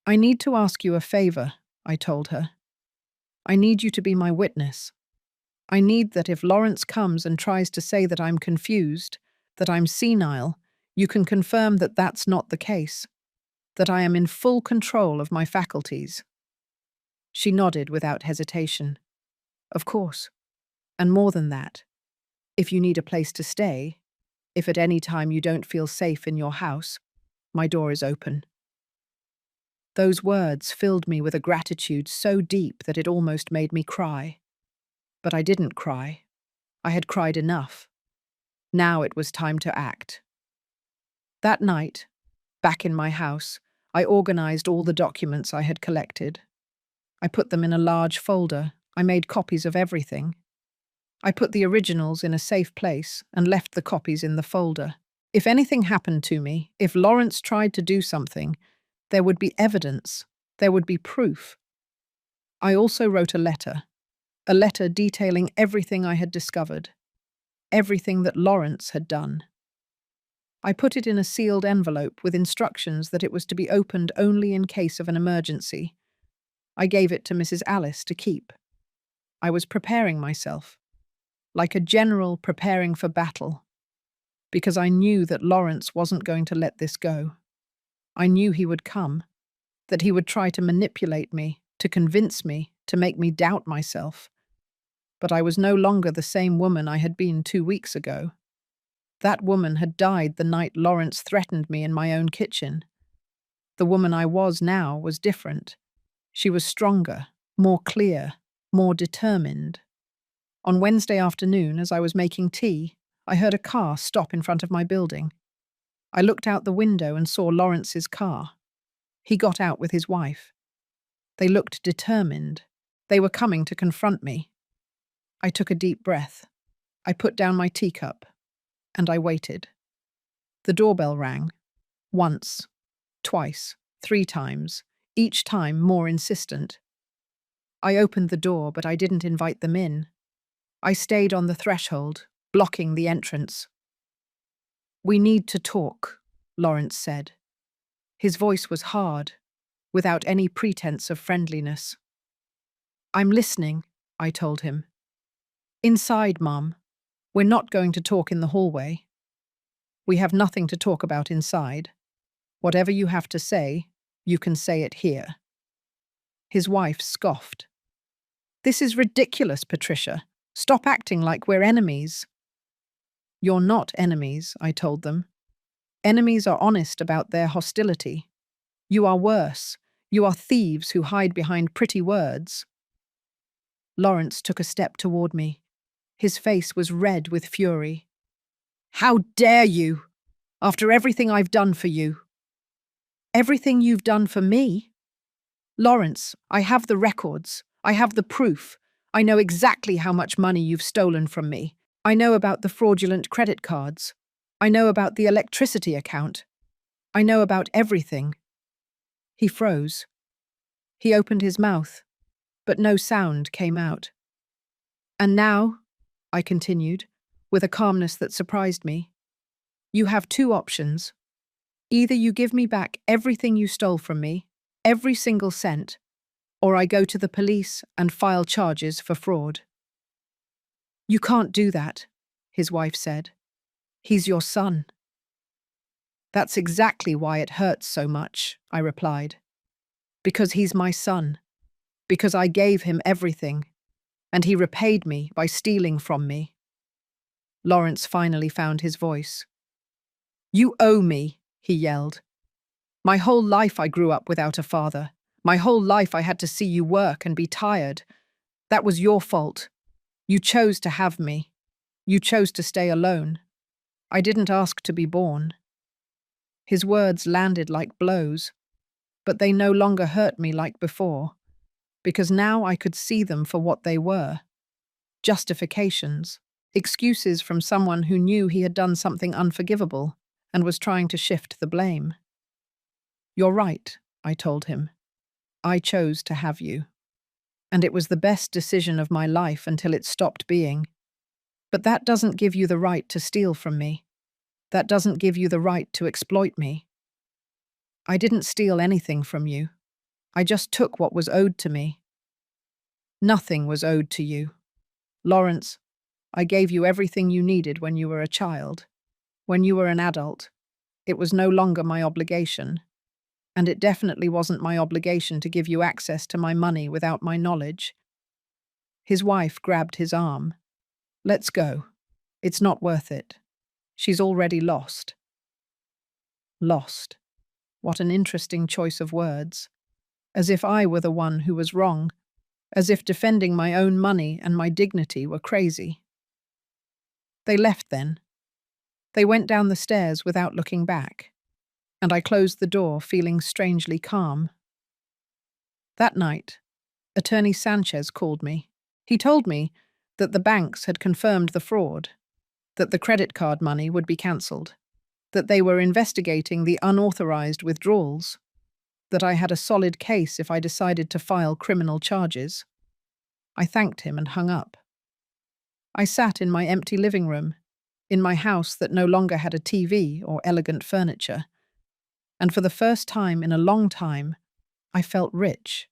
"I need to ask you a favor," I told her. "I need you to be my witness. I need that if Lawrence comes and tries to say that I'm confused, that I'm senile, you can confirm that that's not the case, that I am in full control of my faculties." She nodded without hesitation. "Of course. And more than that, if you need a place to stay, if at any time you don't feel safe in your house, my door is open." Those words filled me with a gratitude so deep that it almost made me cry. But I didn't cry. I had cried enough. Now it was time to act. That night, back in my house, I organized all the documents I had collected. I put them in a large folder. I made copies of everything. I put the originals in a safe place and left the copies in the folder. If anything happened to me, if Lawrence tried to do something, there would be evidence. There would be proof. I also wrote a letter detailing everything I had discovered, everything that Lawrence had done. I put it in a sealed envelope with instructions that it was to be opened only in case of an emergency. I gave it to Mrs. Alice to keep. I was preparing myself, like a general preparing for battle, because I knew that Lawrence wasn't going to let this go. I knew he would come, that he would try to manipulate me, to convince me, to make me doubt myself. But I was no longer the same woman I had been 2 weeks ago. That woman had died the night Lawrence threatened me in my own kitchen. The woman I was now was different. She was stronger, more clear, more determined. On Wednesday afternoon, as I was making tea, I heard a car stop in front of my building. I looked out the window and saw Lawrence's car. He got out with his wife. They looked determined. They were coming to confront me. I took a deep breath. I put down my teacup, and I waited. The doorbell rang. Once, twice, 3 times, each time more insistent. I opened the door, but I didn't invite them in. I stayed on the threshold, blocking the entrance. "We need to talk," Lawrence said. His voice was hard, without any pretense of friendliness. "I'm listening," I told him. "Inside, Mum. We're not going to talk in the hallway. We have nothing to talk about inside. Whatever you have to say, you can say it here." His wife scoffed. "This is ridiculous, Patricia. Stop acting like we're enemies." "You're not enemies," I told them. "Enemies are honest about their hostility. You are worse. You are thieves who hide behind pretty words." Lawrence took a step toward me. His face was red with fury. "How dare you? After everything I've done for you." "Everything you've done for me?" "Lawrence, I have the records. I have the proof. I know exactly how much money you've stolen from me. I know about the fraudulent credit cards. I know about the electricity account. I know about everything." He froze. He opened his mouth, but no sound came out. "And now," I continued, with a calmness that surprised me, "you have 2 options. Either you give me back everything you stole from me, every single cent, or I go to the police and file charges for fraud." "You can't do that," his wife said. "He's your son." "That's exactly why it hurts so much," I replied. "Because he's my son. Because I gave him everything, and he repaid me by stealing from me." Lawrence finally found his voice. "You owe me," he yelled. "My whole life I grew up without a father. My whole life I had to see you work and be tired. That was your fault. You chose to have me. You chose to stay alone. I didn't ask to be born." His words landed like blows, but they no longer hurt me like before, because now I could see them for what they were. Justifications, excuses from someone who knew he had done something unforgivable and was trying to shift the blame. "You're right," I told him. "I chose to have you. And it was the best decision of my life until it stopped being. But that doesn't give you the right to steal from me. That doesn't give you the right to exploit me. I didn't steal anything from you. I just took what was owed to me." "Nothing was owed to you. Lawrence, I gave you everything you needed when you were a child. When you were an adult, it was no longer my obligation. And it definitely wasn't my obligation to give you access to my money without my knowledge." His wife grabbed his arm. "Let's go. It's not worth it. She's already lost." Lost. What an interesting choice of words. as if I were the one who was wrong, as if defending my own money and my dignity were crazy. They left then. They went down the stairs without looking back, and I closed the door feeling strangely calm. That night, Attorney Sanchez called me. He told me that the banks had confirmed the fraud, that the credit card money would be cancelled, that they were investigating the unauthorized withdrawals, that I had a solid case if I decided to file criminal charges. I thanked him and hung up. I sat in my empty living room, in my house that no longer had a TV or elegant furniture, and for the first time in a long time, I felt rich.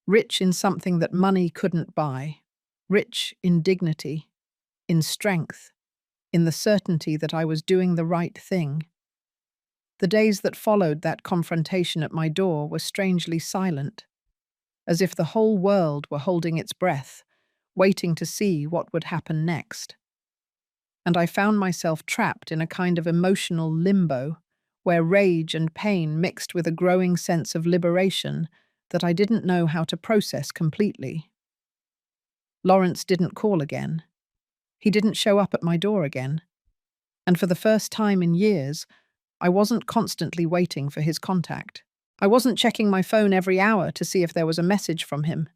Rich in something that money couldn't buy. Rich in dignity, in strength, in the certainty that I was doing the right thing. The days that followed that confrontation at my door were strangely silent, as if the whole world were holding its breath, waiting to see what would happen next. And I found myself trapped in a kind of emotional limbo, where rage and pain mixed with a growing sense of liberation that I didn't know how to process completely. Lawrence didn't call again. He didn't show up at my door again. And for the first time in years, I wasn't constantly waiting for his contact. I wasn't checking my phone every hour to see if there was a message from him.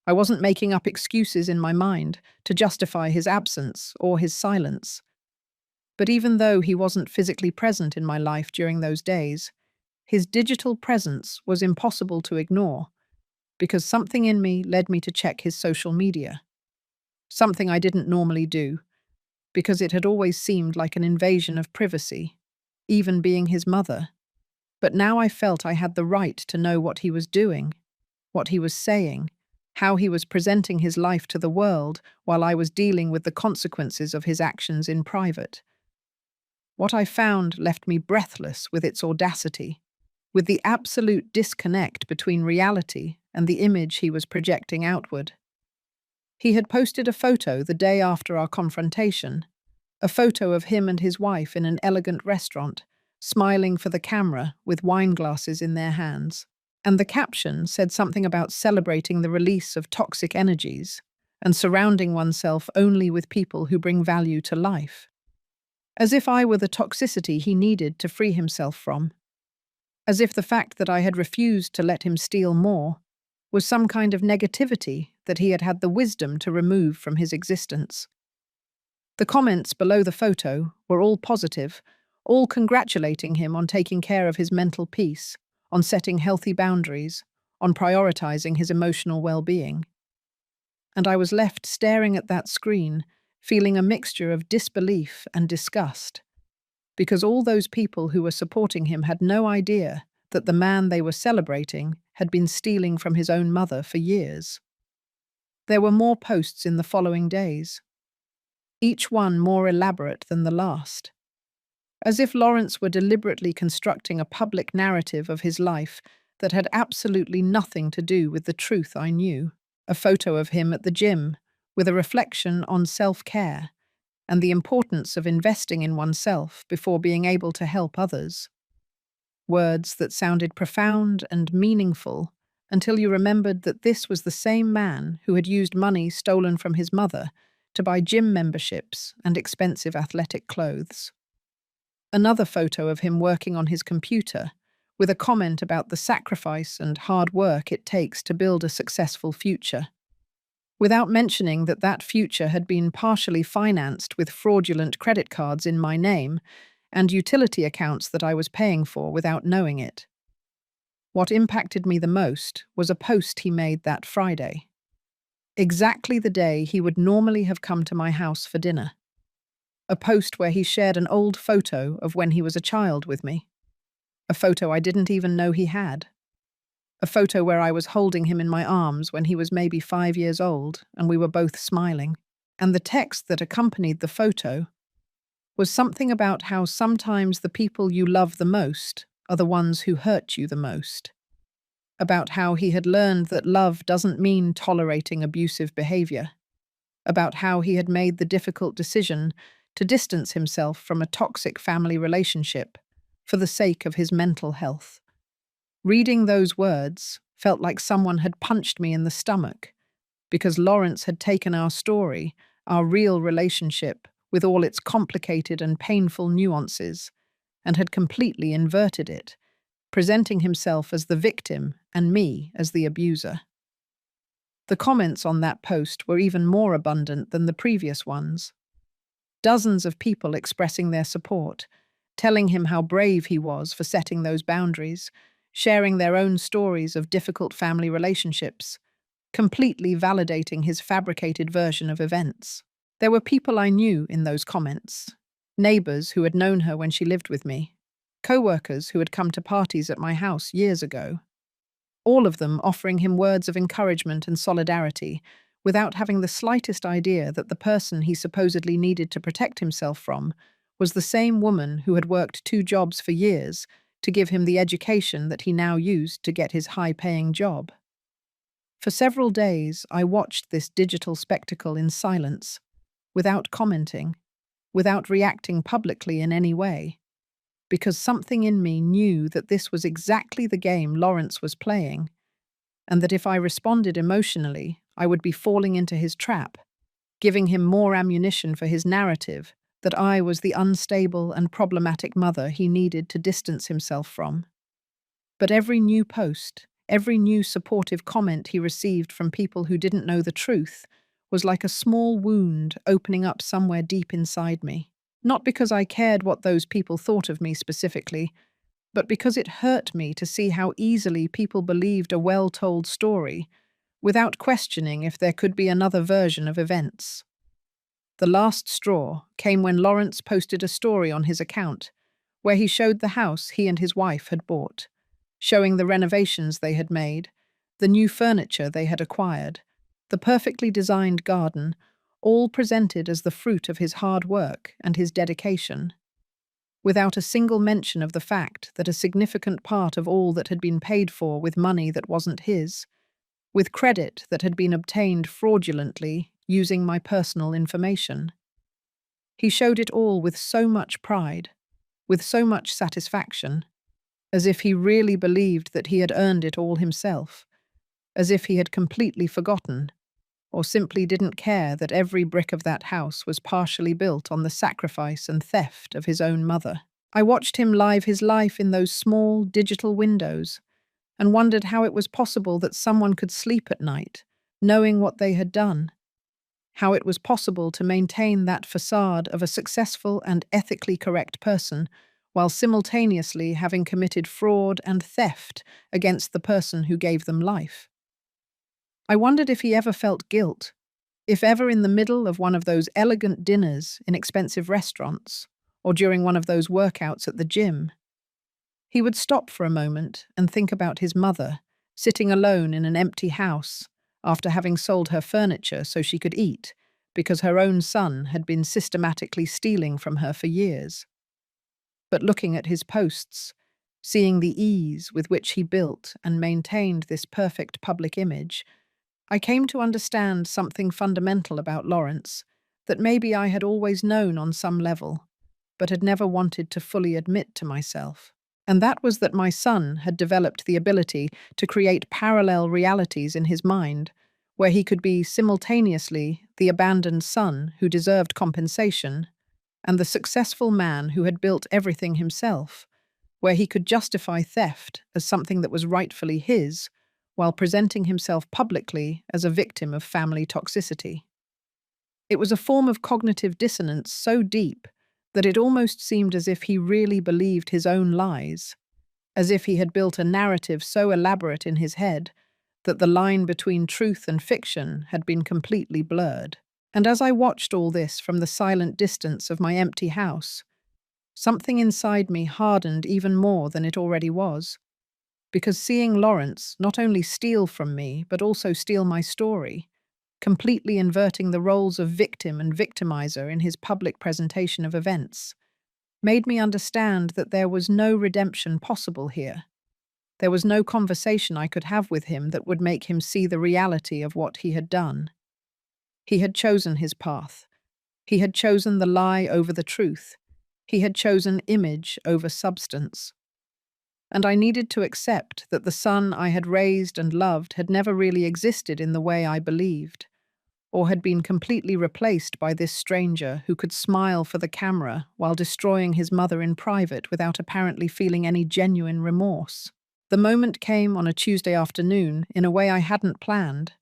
I wasn't making up excuses in my mind to justify his absence or his silence. But even though he wasn't physically present in my life during those days, his digital presence was impossible to ignore, because something in me led me to check his social media. Something I didn't normally do, because it had always seemed like an invasion of privacy, even being his mother. But now I felt I had the right to know what he was doing, what he was saying, how he was presenting his life to the world while I was dealing with the consequences of his actions in private. What I found left me breathless with its audacity, with the absolute disconnect between reality and the image he was projecting outward. He had posted a photo the day after our confrontation, a photo of him and his wife in an elegant restaurant, smiling for the camera with wine glasses in their hands. And the caption said something about celebrating the release of toxic energies and surrounding oneself only with people who bring value to life. As if I were the toxicity he needed to free himself from. As if the fact that I had refused to let him steal more was some kind of negativity that he had had the wisdom to remove from his existence. The comments below the photo were all positive, all congratulating him on taking care of his mental peace, on setting healthy boundaries, on prioritizing his emotional well-being. And I was left staring at that screen, feeling a mixture of disbelief and disgust, because all those people who were supporting him had no idea that the man they were celebrating had been stealing from his own mother for years. There were more posts in the following days, each one more elaborate than the last, as if Lawrence were deliberately constructing a public narrative of his life that had absolutely nothing to do with the truth I knew. A photo of him at the gym, with a reflection on self-care and the importance of investing in oneself before being able to help others. Words that sounded profound and meaningful until you remembered that this was the same man who had used money stolen from his mother to buy gym memberships and expensive athletic clothes. Another photo of him working on his computer, with a comment about the sacrifice and hard work it takes to build a successful future, without mentioning that that future had been partially financed with fraudulent credit cards in my name and utility accounts that I was paying for without knowing it. What impacted me the most was a post he made that Friday, exactly the day he would normally have come to my house for dinner. A post where he shared an old photo of when he was a child with me. A photo I didn't even know he had. A photo where I was holding him in my arms when he was maybe 5 years old and we were both smiling. And the text that accompanied the photo was something about how sometimes the people you love the most are the ones who hurt you the most. About how he had learned that love doesn't mean tolerating abusive behavior. About how he had made the difficult decision to distance himself from a toxic family relationship for the sake of his mental health. Reading those words felt like someone had punched me in the stomach, because Lawrence had taken our story, our real relationship, with all its complicated and painful nuances, and had completely inverted it, presenting himself as the victim and me as the abuser. The comments on that post were even more abundant than the previous ones. Dozens of people expressing their support, telling him how brave he was for setting those boundaries, sharing their own stories of difficult family relationships, completely validating his fabricated version of events. There were people I knew in those comments, neighbors who had known her when she lived with me, co-workers who had come to parties at my house years ago, all of them offering him words of encouragement and solidarity, without having the slightest idea that the person he supposedly needed to protect himself from was the same woman who had worked 2 jobs for years to give him the education that he now used to get his high-paying job. For several days, I watched this digital spectacle in silence, without commenting, without reacting publicly in any way, because something in me knew that this was exactly the game Lawrence was playing, and that if I responded emotionally, I would be falling into his trap, giving him more ammunition for his narrative that I was the unstable and problematic mother he needed to distance himself from. But every new post, every new supportive comment he received from people who didn't know the truth was like a small wound opening up somewhere deep inside me. Not because I cared what those people thought of me specifically, but because it hurt me to see how easily people believed a well-told story without questioning if there could be another version of events. The last straw came when Lawrence posted a story on his account where he showed the house he and his wife had bought, showing the renovations they had made, the new furniture they had acquired, the perfectly designed garden, all presented as the fruit of his hard work and his dedication, without a single mention of the fact that a significant part of all that had been paid for with money that wasn't his, with credit that had been obtained fraudulently using my personal information. He showed it all with so much pride, with so much satisfaction, as if he really believed that he had earned it all himself, as if he had completely forgotten, or simply didn't care that every brick of that house was partially built on the sacrifice and theft of his own mother. I watched him live his life in those small digital windows and wondered how it was possible that someone could sleep at night, knowing what they had done, how it was possible to maintain that facade of a successful and ethically correct person while simultaneously having committed fraud and theft against the person who gave them life. I wondered if he ever felt guilt, if ever in the middle of one of those elegant dinners in expensive restaurants, or during one of those workouts at the gym, he would stop for a moment and think about his mother, sitting alone in an empty house after having sold her furniture so she could eat, because her own son had been systematically stealing from her for years. But looking at his posts, seeing the ease with which he built and maintained this perfect public image, I came to understand something fundamental about Lawrence that maybe I had always known on some level, but had never wanted to fully admit to myself. And that was that my son had developed the ability to create parallel realities in his mind, where he could be simultaneously the abandoned son who deserved compensation and the successful man who had built everything himself, where he could justify theft as something that was rightfully his, while presenting himself publicly as a victim of family toxicity. It was a form of cognitive dissonance so deep that it almost seemed as if he really believed his own lies, as if he had built a narrative so elaborate in his head that the line between truth and fiction had been completely blurred. And as I watched all this from the silent distance of my empty house, something inside me hardened even more than it already was, because seeing Lawrence not only steal from me but also steal my story, completely inverting the roles of victim and victimizer in his public presentation of events, made me understand that there was no redemption possible here. There was no conversation I could have with him that would make him see the reality of what he had done. He had chosen his path. He had chosen the lie over the truth. He had chosen image over substance. and I needed to accept that the son I had raised and loved had never really existed in the way I believed, or had been completely replaced by this stranger who could smile for the camera while destroying his mother in private without apparently feeling any genuine remorse. The moment came on a Tuesday afternoon in a way I hadn't planned,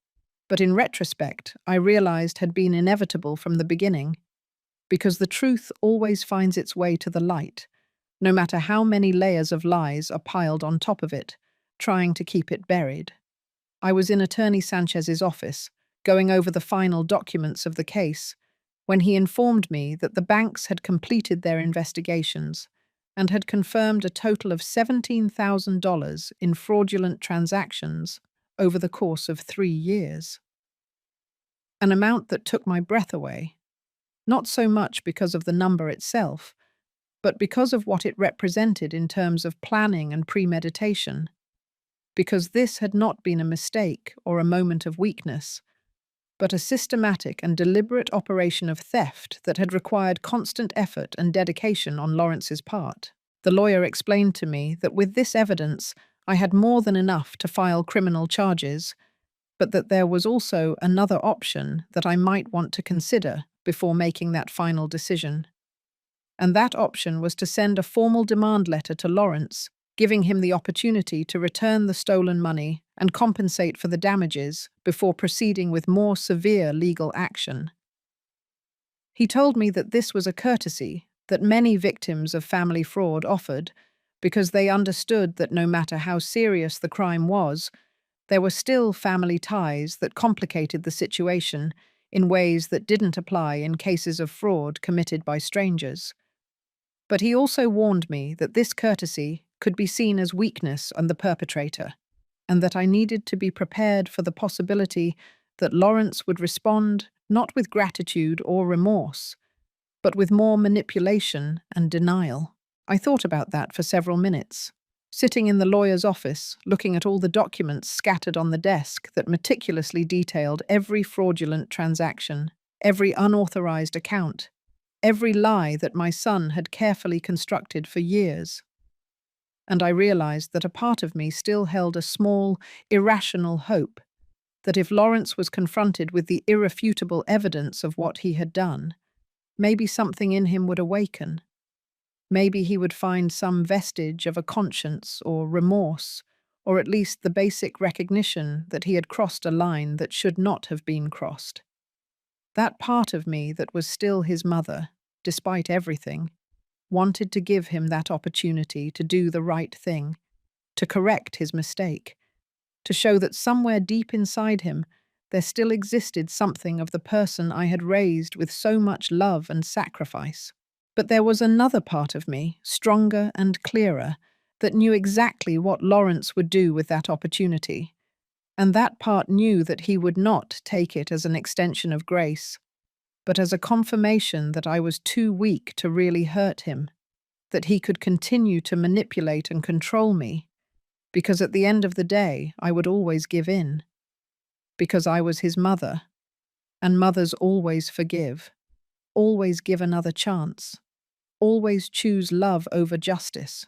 but in retrospect, I realized had been inevitable from the beginning, because the truth always finds its way to the light, no matter how many layers of lies are piled on top of it, trying to keep it buried. I was in Attorney Sanchez's office, going over the final documents of the case, when he informed me that the banks had completed their investigations and had confirmed a total of $17,000 in fraudulent transactions over the course of 3 years. An amount that took my breath away, not so much because of the number itself, but because of what it represented in terms of planning and premeditation. Because this had not been a mistake or a moment of weakness, but a systematic and deliberate operation of theft that had required constant effort and dedication on Lawrence's part. The lawyer explained to me that with this evidence, I had more than enough to file criminal charges, but that there was also another option that I might want to consider before making that final decision. And that option was to send a formal demand letter to Lawrence, giving him the opportunity to return the stolen money and compensate for the damages before proceeding with more severe legal action. He told me that this was a courtesy that many victims of family fraud offered because they understood that no matter how serious the crime was, there were still family ties that complicated the situation in ways that didn't apply in cases of fraud committed by strangers. But he also warned me that this courtesy could be seen as weakness on the perpetrator, and that I needed to be prepared for the possibility that Lawrence would respond not with gratitude or remorse, but with more manipulation and denial. I thought about that for several minutes, sitting in the lawyer's office, looking at all the documents scattered on the desk that meticulously detailed every fraudulent transaction, every unauthorized account, every lie that my son had carefully constructed for years. And I realized that a part of me still held a small, irrational hope that if Lawrence was confronted with the irrefutable evidence of what he had done, maybe something in him would awaken. Maybe he would find some vestige of a conscience or remorse, or at least the basic recognition that he had crossed a line that should not have been crossed. That part of me that was still his mother, despite everything, wanted to give him that opportunity to do the right thing, to correct his mistake, to show that somewhere deep inside him there still existed something of the person I had raised with so much love and sacrifice. But there was another part of me, stronger and clearer, that knew exactly what Lawrence would do with that opportunity, and that part knew that he would not take it as an extension of grace, but as a confirmation that I was too weak to really hurt him, that he could continue to manipulate and control me, because at the end of the day I would always give in, because I was his mother, and mothers always forgive, always give another chance, always choose love over justice.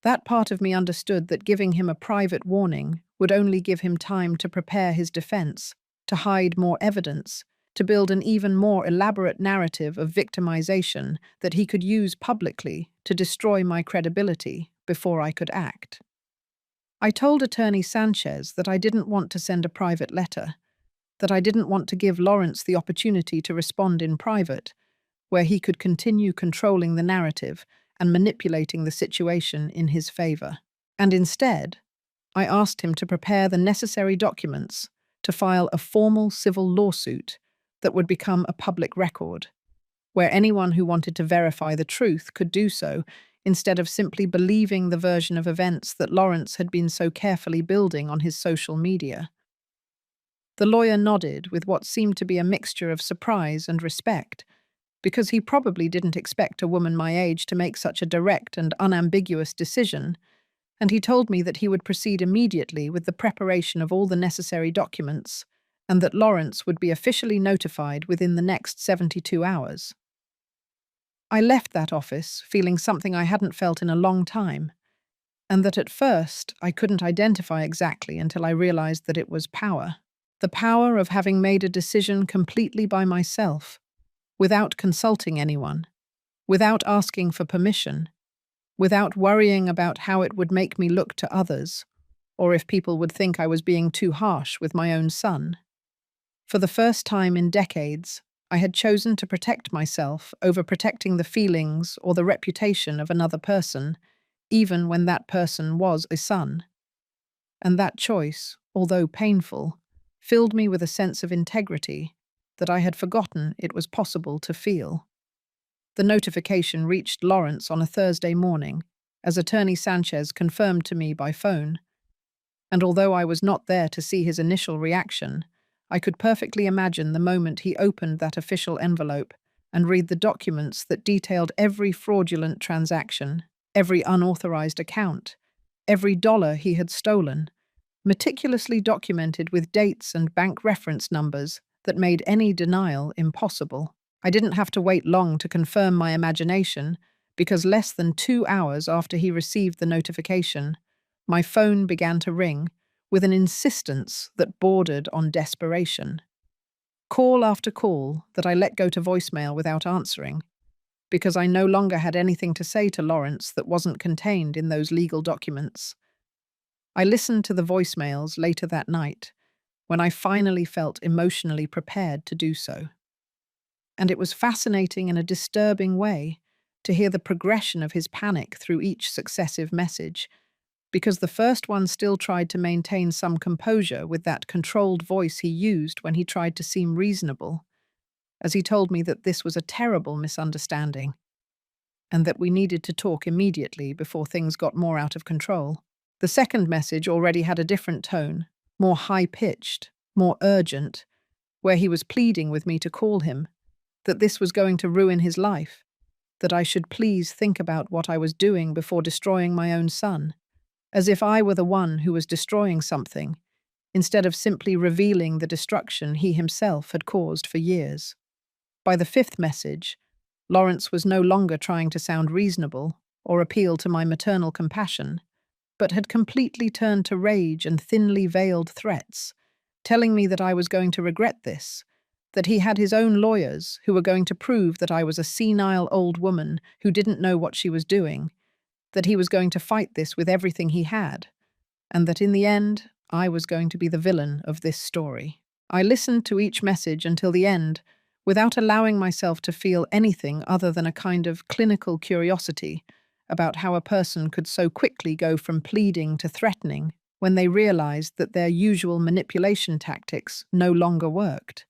That part of me understood that giving him a private warning would only give him time to prepare his defense, to hide more evidence, to build an even more elaborate narrative of victimization that he could use publicly to destroy my credibility before I could act. I told Attorney Sanchez that I didn't want to send a private letter, that I didn't want to give Lawrence the opportunity to respond in private, where he could continue controlling the narrative and manipulating the situation in his favor. And instead, I asked him to prepare the necessary documents to file a formal civil lawsuit that would become a public record, where anyone who wanted to verify the truth could do so instead of simply believing the version of events that Lawrence had been so carefully building on his social media. The lawyer nodded with what seemed to be a mixture of surprise and respect, because he probably didn't expect a woman my age to make such a direct and unambiguous decision, and he told me that he would proceed immediately with the preparation of all the necessary documents, and that Lawrence would be officially notified within the next 72 hours. I left that office feeling something I hadn't felt in a long time, and that at first I couldn't identify exactly until I realized that it was power. The power of having made a decision completely by myself, without consulting anyone, without asking for permission, without worrying about how it would make me look to others, or if people would think I was being too harsh with my own son. For the first time in decades, I had chosen to protect myself over protecting the feelings or the reputation of another person, even when that person was a son. And that choice, although painful, filled me with a sense of integrity that I had forgotten it was possible to feel. The notification reached Lawrence on a Thursday morning, as Attorney Sanchez confirmed to me by phone. And although I was not there to see his initial reaction, I could perfectly imagine the moment he opened that official envelope and read the documents that detailed every fraudulent transaction, every unauthorized account, every dollar he had stolen, meticulously documented with dates and bank reference numbers that made any denial impossible. I didn't have to wait long to confirm my imagination, because less than 2 hours after he received the notification, my phone began to ring with an insistence that bordered on desperation. Call after call that I let go to voicemail without answering, because I no longer had anything to say to Lawrence that wasn't contained in those legal documents. I listened to the voicemails later that night, when I finally felt emotionally prepared to do so. And it was fascinating in a disturbing way to hear the progression of his panic through each successive message, because the first one still tried to maintain some composure with that controlled voice he used when he tried to seem reasonable, as he told me that this was a terrible misunderstanding, and that we needed to talk immediately before things got more out of control. The second message already had a different tone, more high-pitched, more urgent, where he was pleading with me to call him, that this was going to ruin his life, that I should please think about what I was doing before destroying my own son, as if I were the one who was destroying something, instead of simply revealing the destruction he himself had caused for years. By the fifth message, Lawrence was no longer trying to sound reasonable or appeal to my maternal compassion, but had completely turned to rage and thinly veiled threats, telling me that I was going to regret this, that he had his own lawyers who were going to prove that I was a senile old woman who didn't know what she was doing, that he was going to fight this with everything he had, and that in the end, I was going to be the villain of this story. I listened to each message until the end, without allowing myself to feel anything other than a kind of clinical curiosity about how a person could so quickly go from pleading to threatening when they realized that their usual manipulation tactics no longer worked.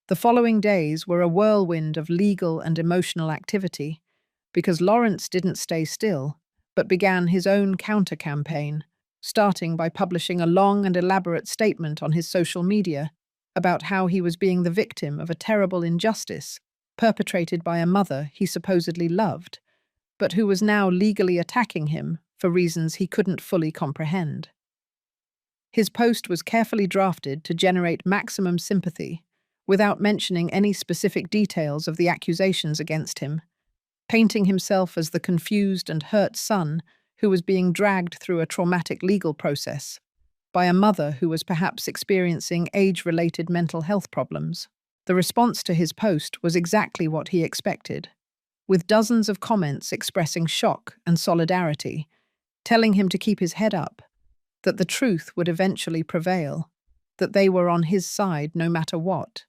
The following days were a whirlwind of legal and emotional activity, because Lawrence didn't stay still, but began his own counter-campaign, starting by publishing a long and elaborate statement on his social media about how he was being the victim of a terrible injustice perpetrated by a mother he supposedly loved, but who was now legally attacking him for reasons he couldn't fully comprehend. His post was carefully drafted to generate maximum sympathy, without mentioning any specific details of the accusations against him, painting himself as the confused and hurt son who was being dragged through a traumatic legal process by a mother who was perhaps experiencing age-related mental health problems. The response to his post was exactly what he expected, with dozens of comments expressing shock and solidarity, telling him to keep his head up, that the truth would eventually prevail, that they were on his side no matter what.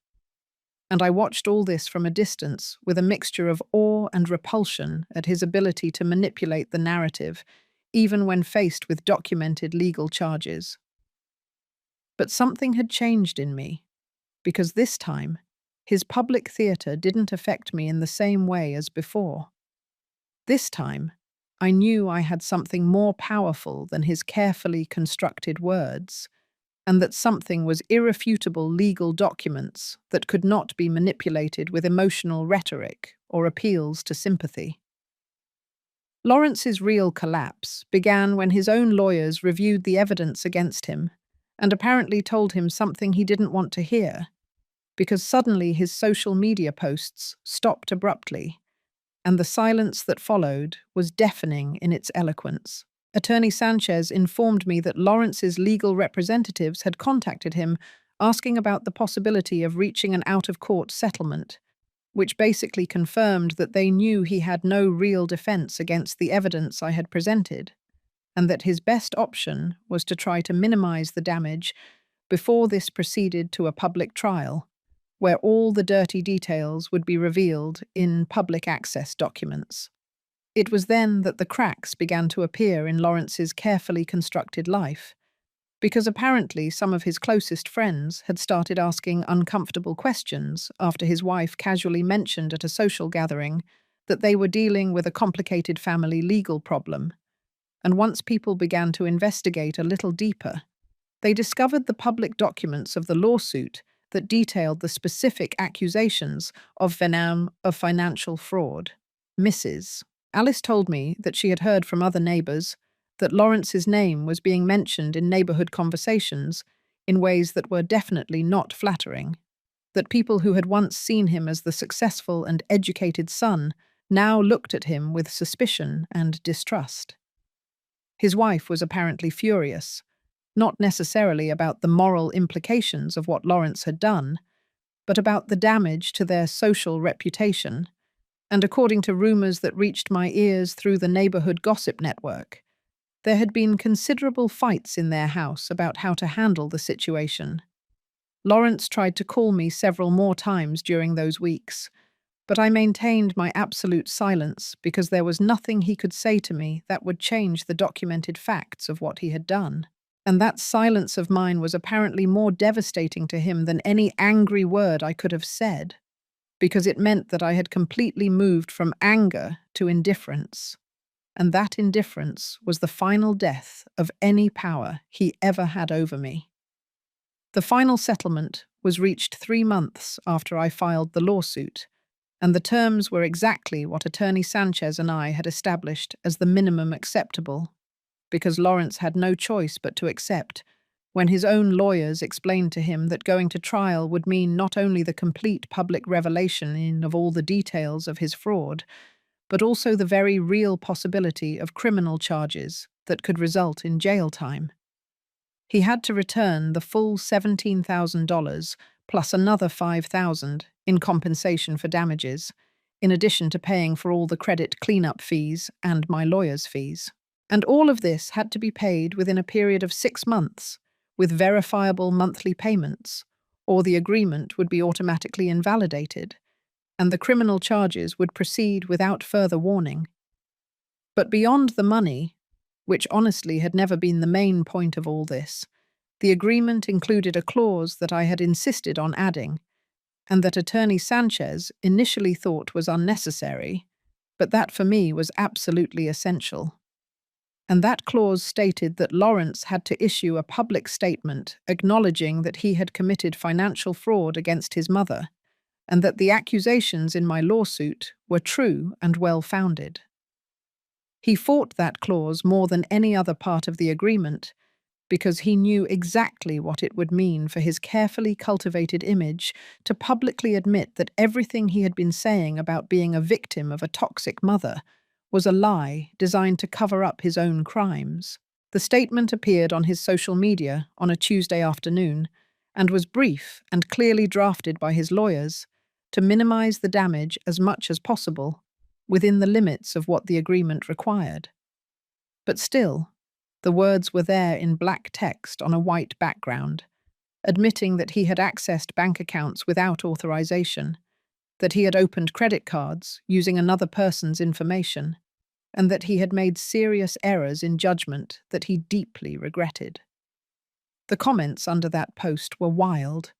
And I watched all this from a distance with a mixture of awe and repulsion at his ability to manipulate the narrative, even when faced with documented legal charges. But something had changed in me, because this time, his public theatre didn't affect me in the same way as before. This time, I knew I had something more powerful than his carefully constructed words, and that something was irrefutable legal documents that could not be manipulated with emotional rhetoric or appeals to sympathy. Lawrence's real collapse began when his own lawyers reviewed the evidence against him and apparently told him something he didn't want to hear, because suddenly his social media posts stopped abruptly, and the silence that followed was deafening in its eloquence. Attorney Sanchez informed me that Lawrence's legal representatives had contacted him asking about the possibility of reaching an out-of-court settlement, which basically confirmed that they knew he had no real defense against the evidence I had presented, and that his best option was to try to minimize the damage before this proceeded to a public trial, where all the dirty details would be revealed in public access documents. It was then that the cracks began to appear in Lawrence's carefully constructed life, because apparently some of his closest friends had started asking uncomfortable questions after his wife casually mentioned at a social gathering that they were dealing with a complicated family legal problem. And once people began to investigate a little deeper, they discovered the public documents of the lawsuit that detailed the specific accusations of financial fraud. Mrs. Alice told me that she had heard from other neighbors that Lawrence's name was being mentioned in neighborhood conversations in ways that were definitely not flattering, that people who had once seen him as the successful and educated son now looked at him with suspicion and distrust. His wife was apparently furious, not necessarily about the moral implications of what Lawrence had done, but about the damage to their social reputation, and according to rumors that reached my ears through the neighborhood gossip network, there had been considerable fights in their house about how to handle the situation. Lawrence tried to call me several more times during those weeks, but I maintained my absolute silence because there was nothing he could say to me that would change the documented facts of what he had done. And that silence of mine was apparently more devastating to him than any angry word I could have said, because it meant that I had completely moved from anger to indifference. And that indifference was the final death of any power he ever had over me. The final settlement was reached 3 months after I filed the lawsuit, and the terms were exactly what Attorney Sanchez and I had established as the minimum acceptable, because Lawrence had no choice but to accept when his own lawyers explained to him that going to trial would mean not only the complete public revelation of all the details of his fraud, but also the very real possibility of criminal charges that could result in jail time. He had to return the full $17,000 plus another $5,000 in compensation for damages, in addition to paying for all the credit cleanup fees and my lawyer's fees. And all of this had to be paid within a period of 6 months, with verifiable monthly payments, or the agreement would be automatically invalidated, and the criminal charges would proceed without further warning. But beyond the money, which honestly had never been the main point of all this, the agreement included a clause that I had insisted on adding, and that Attorney Sanchez initially thought was unnecessary, but that for me was absolutely essential. And that clause stated that Lawrence had to issue a public statement acknowledging that he had committed financial fraud against his mother, and that the accusations in my lawsuit were true and well-founded. He fought that clause more than any other part of the agreement because he knew exactly what it would mean for his carefully cultivated image to publicly admit that everything he had been saying about being a victim of a toxic mother was a lie designed to cover up his own crimes. The statement appeared on his social media on a Tuesday afternoon and was brief and clearly drafted by his lawyers to minimize the damage as much as possible within the limits of what the agreement required. But still, the words were there in black text on a white background, admitting that he had accessed bank accounts without authorization, that he had opened credit cards using another person's information, and that he had made serious errors in judgment that he deeply regretted. The comments under that post were wild,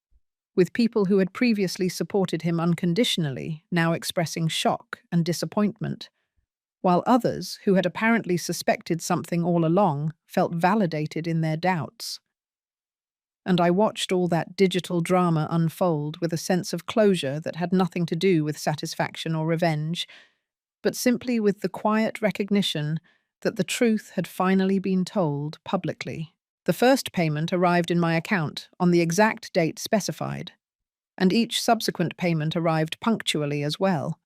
with people who had previously supported him unconditionally now expressing shock and disappointment, while others, who had apparently suspected something all along, felt validated in their doubts. And I watched all that digital drama unfold with a sense of closure that had nothing to do with satisfaction or revenge, but simply with the quiet recognition that the truth had finally been told publicly. The first payment arrived in my account on the exact date specified, and each subsequent payment arrived punctually as well,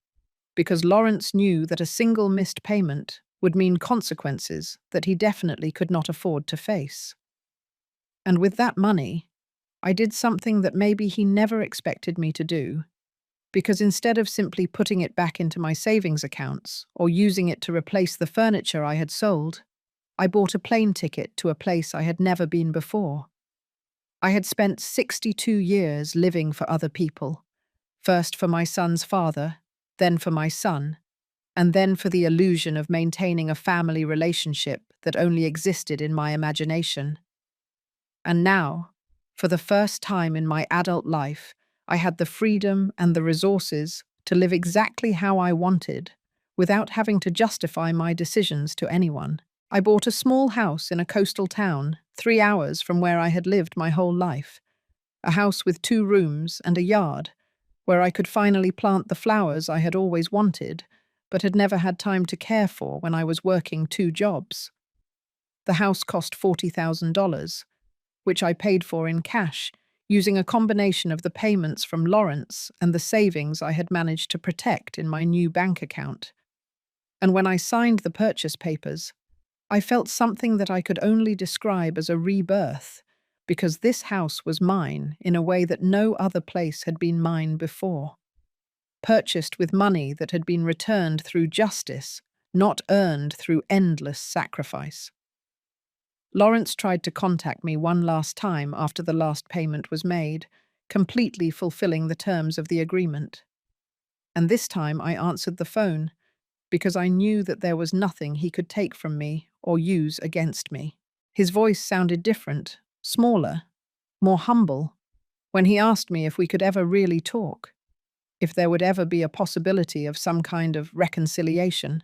because Lawrence knew that a single missed payment would mean consequences that he definitely could not afford to face. And with that money, I did something that maybe he never expected me to do, because instead of simply putting it back into my savings accounts or using it to replace the furniture I had sold, I bought a plane ticket to a place I had never been before. I had spent 62 years living for other people, first for my son's father, then for my son, and then for the illusion of maintaining a family relationship that only existed in my imagination. And now, for the first time in my adult life, I had the freedom and the resources to live exactly how I wanted, without having to justify my decisions to anyone. I bought a small house in a coastal town, 3 hours from where I had lived my whole life. A house with 2 rooms and a yard, where I could finally plant the flowers I had always wanted, but had never had time to care for when I was working 2 jobs. The house cost $40,000, which I paid for in cash, using a combination of the payments from Lawrence and the savings I had managed to protect in my new bank account. And when I signed the purchase papers, I felt something that I could only describe as a rebirth, because this house was mine in a way that no other place had been mine before. Purchased with money that had been returned through justice, not earned through endless sacrifice. Lawrence tried to contact me one last time after the last payment was made, completely fulfilling the terms of the agreement. And this time I answered the phone, because I knew that there was nothing he could take from me or use against me. His voice sounded different, smaller, more humble, when he asked me if we could ever really talk, if there would ever be a possibility of some kind of reconciliation.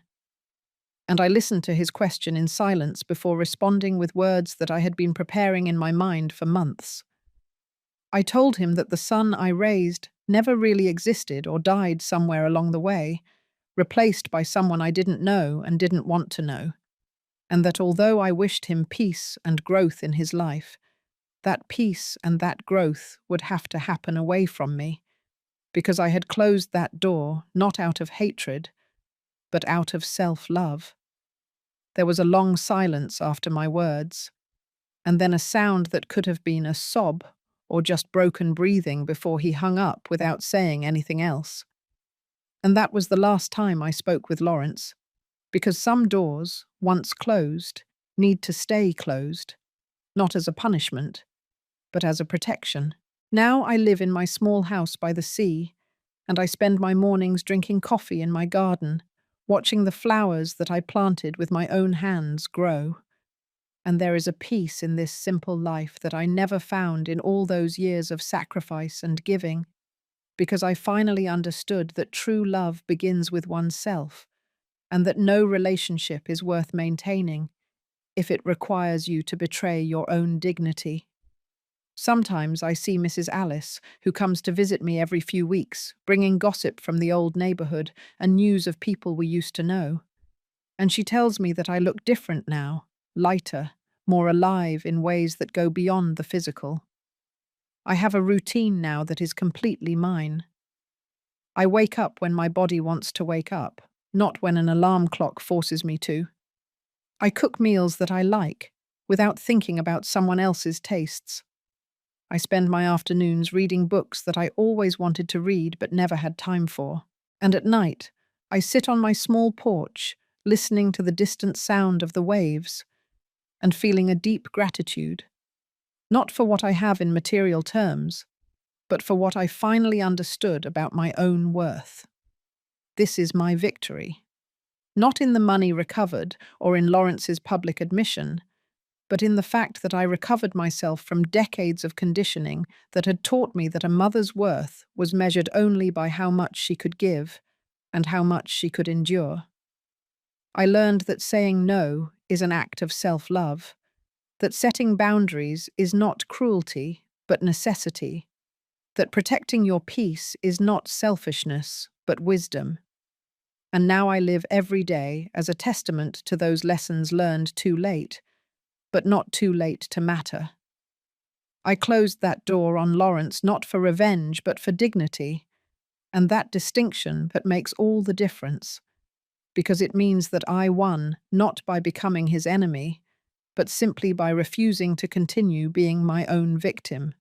And I listened to his question in silence before responding with words that I had been preparing in my mind for months. I told him that the son I raised never really existed or died somewhere along the way, replaced by someone I didn't know and didn't want to know, and that although I wished him peace and growth in his life, that peace and that growth would have to happen away from me, because I had closed that door not out of hatred, but out of self-love. There was a long silence after my words, and then a sound that could have been a sob or just broken breathing before he hung up without saying anything else. And that was the last time I spoke with Lawrence, because some doors, once closed, need to stay closed, not as a punishment, but as a protection. Now I live in my small house by the sea, and I spend my mornings drinking coffee in my garden, watching the flowers that I planted with my own hands grow. And there is a peace in this simple life that I never found in all those years of sacrifice and giving, because I finally understood that true love begins with oneself, and that no relationship is worth maintaining if it requires you to betray your own dignity. Sometimes I see Mrs. Alice, who comes to visit me every few weeks, bringing gossip from the old neighborhood and news of people we used to know. And she tells me that I look different now, lighter, more alive in ways that go beyond the physical. I have a routine now that is completely mine. I wake up when my body wants to wake up, not when an alarm clock forces me to. I cook meals that I like, without thinking about someone else's tastes. I spend my afternoons reading books that I always wanted to read but never had time for. And at night, I sit on my small porch, listening to the distant sound of the waves, and feeling a deep gratitude, not for what I have in material terms, but for what I finally understood about my own worth. This is my victory. Not in the money recovered or in Lawrence's public admission, but in the fact that I recovered myself from decades of conditioning that had taught me that a mother's worth was measured only by how much she could give and how much she could endure. I learned that saying no is an act of self-love, that setting boundaries is not cruelty, but necessity, that protecting your peace is not selfishness, but wisdom. And now I live every day as a testament to those lessons learned too late, but not too late to matter. I closed that door on Lawrence not for revenge, but for dignity, and that distinction that makes all the difference. because it means that I won not by becoming his enemy, but simply by refusing to continue being my own victim.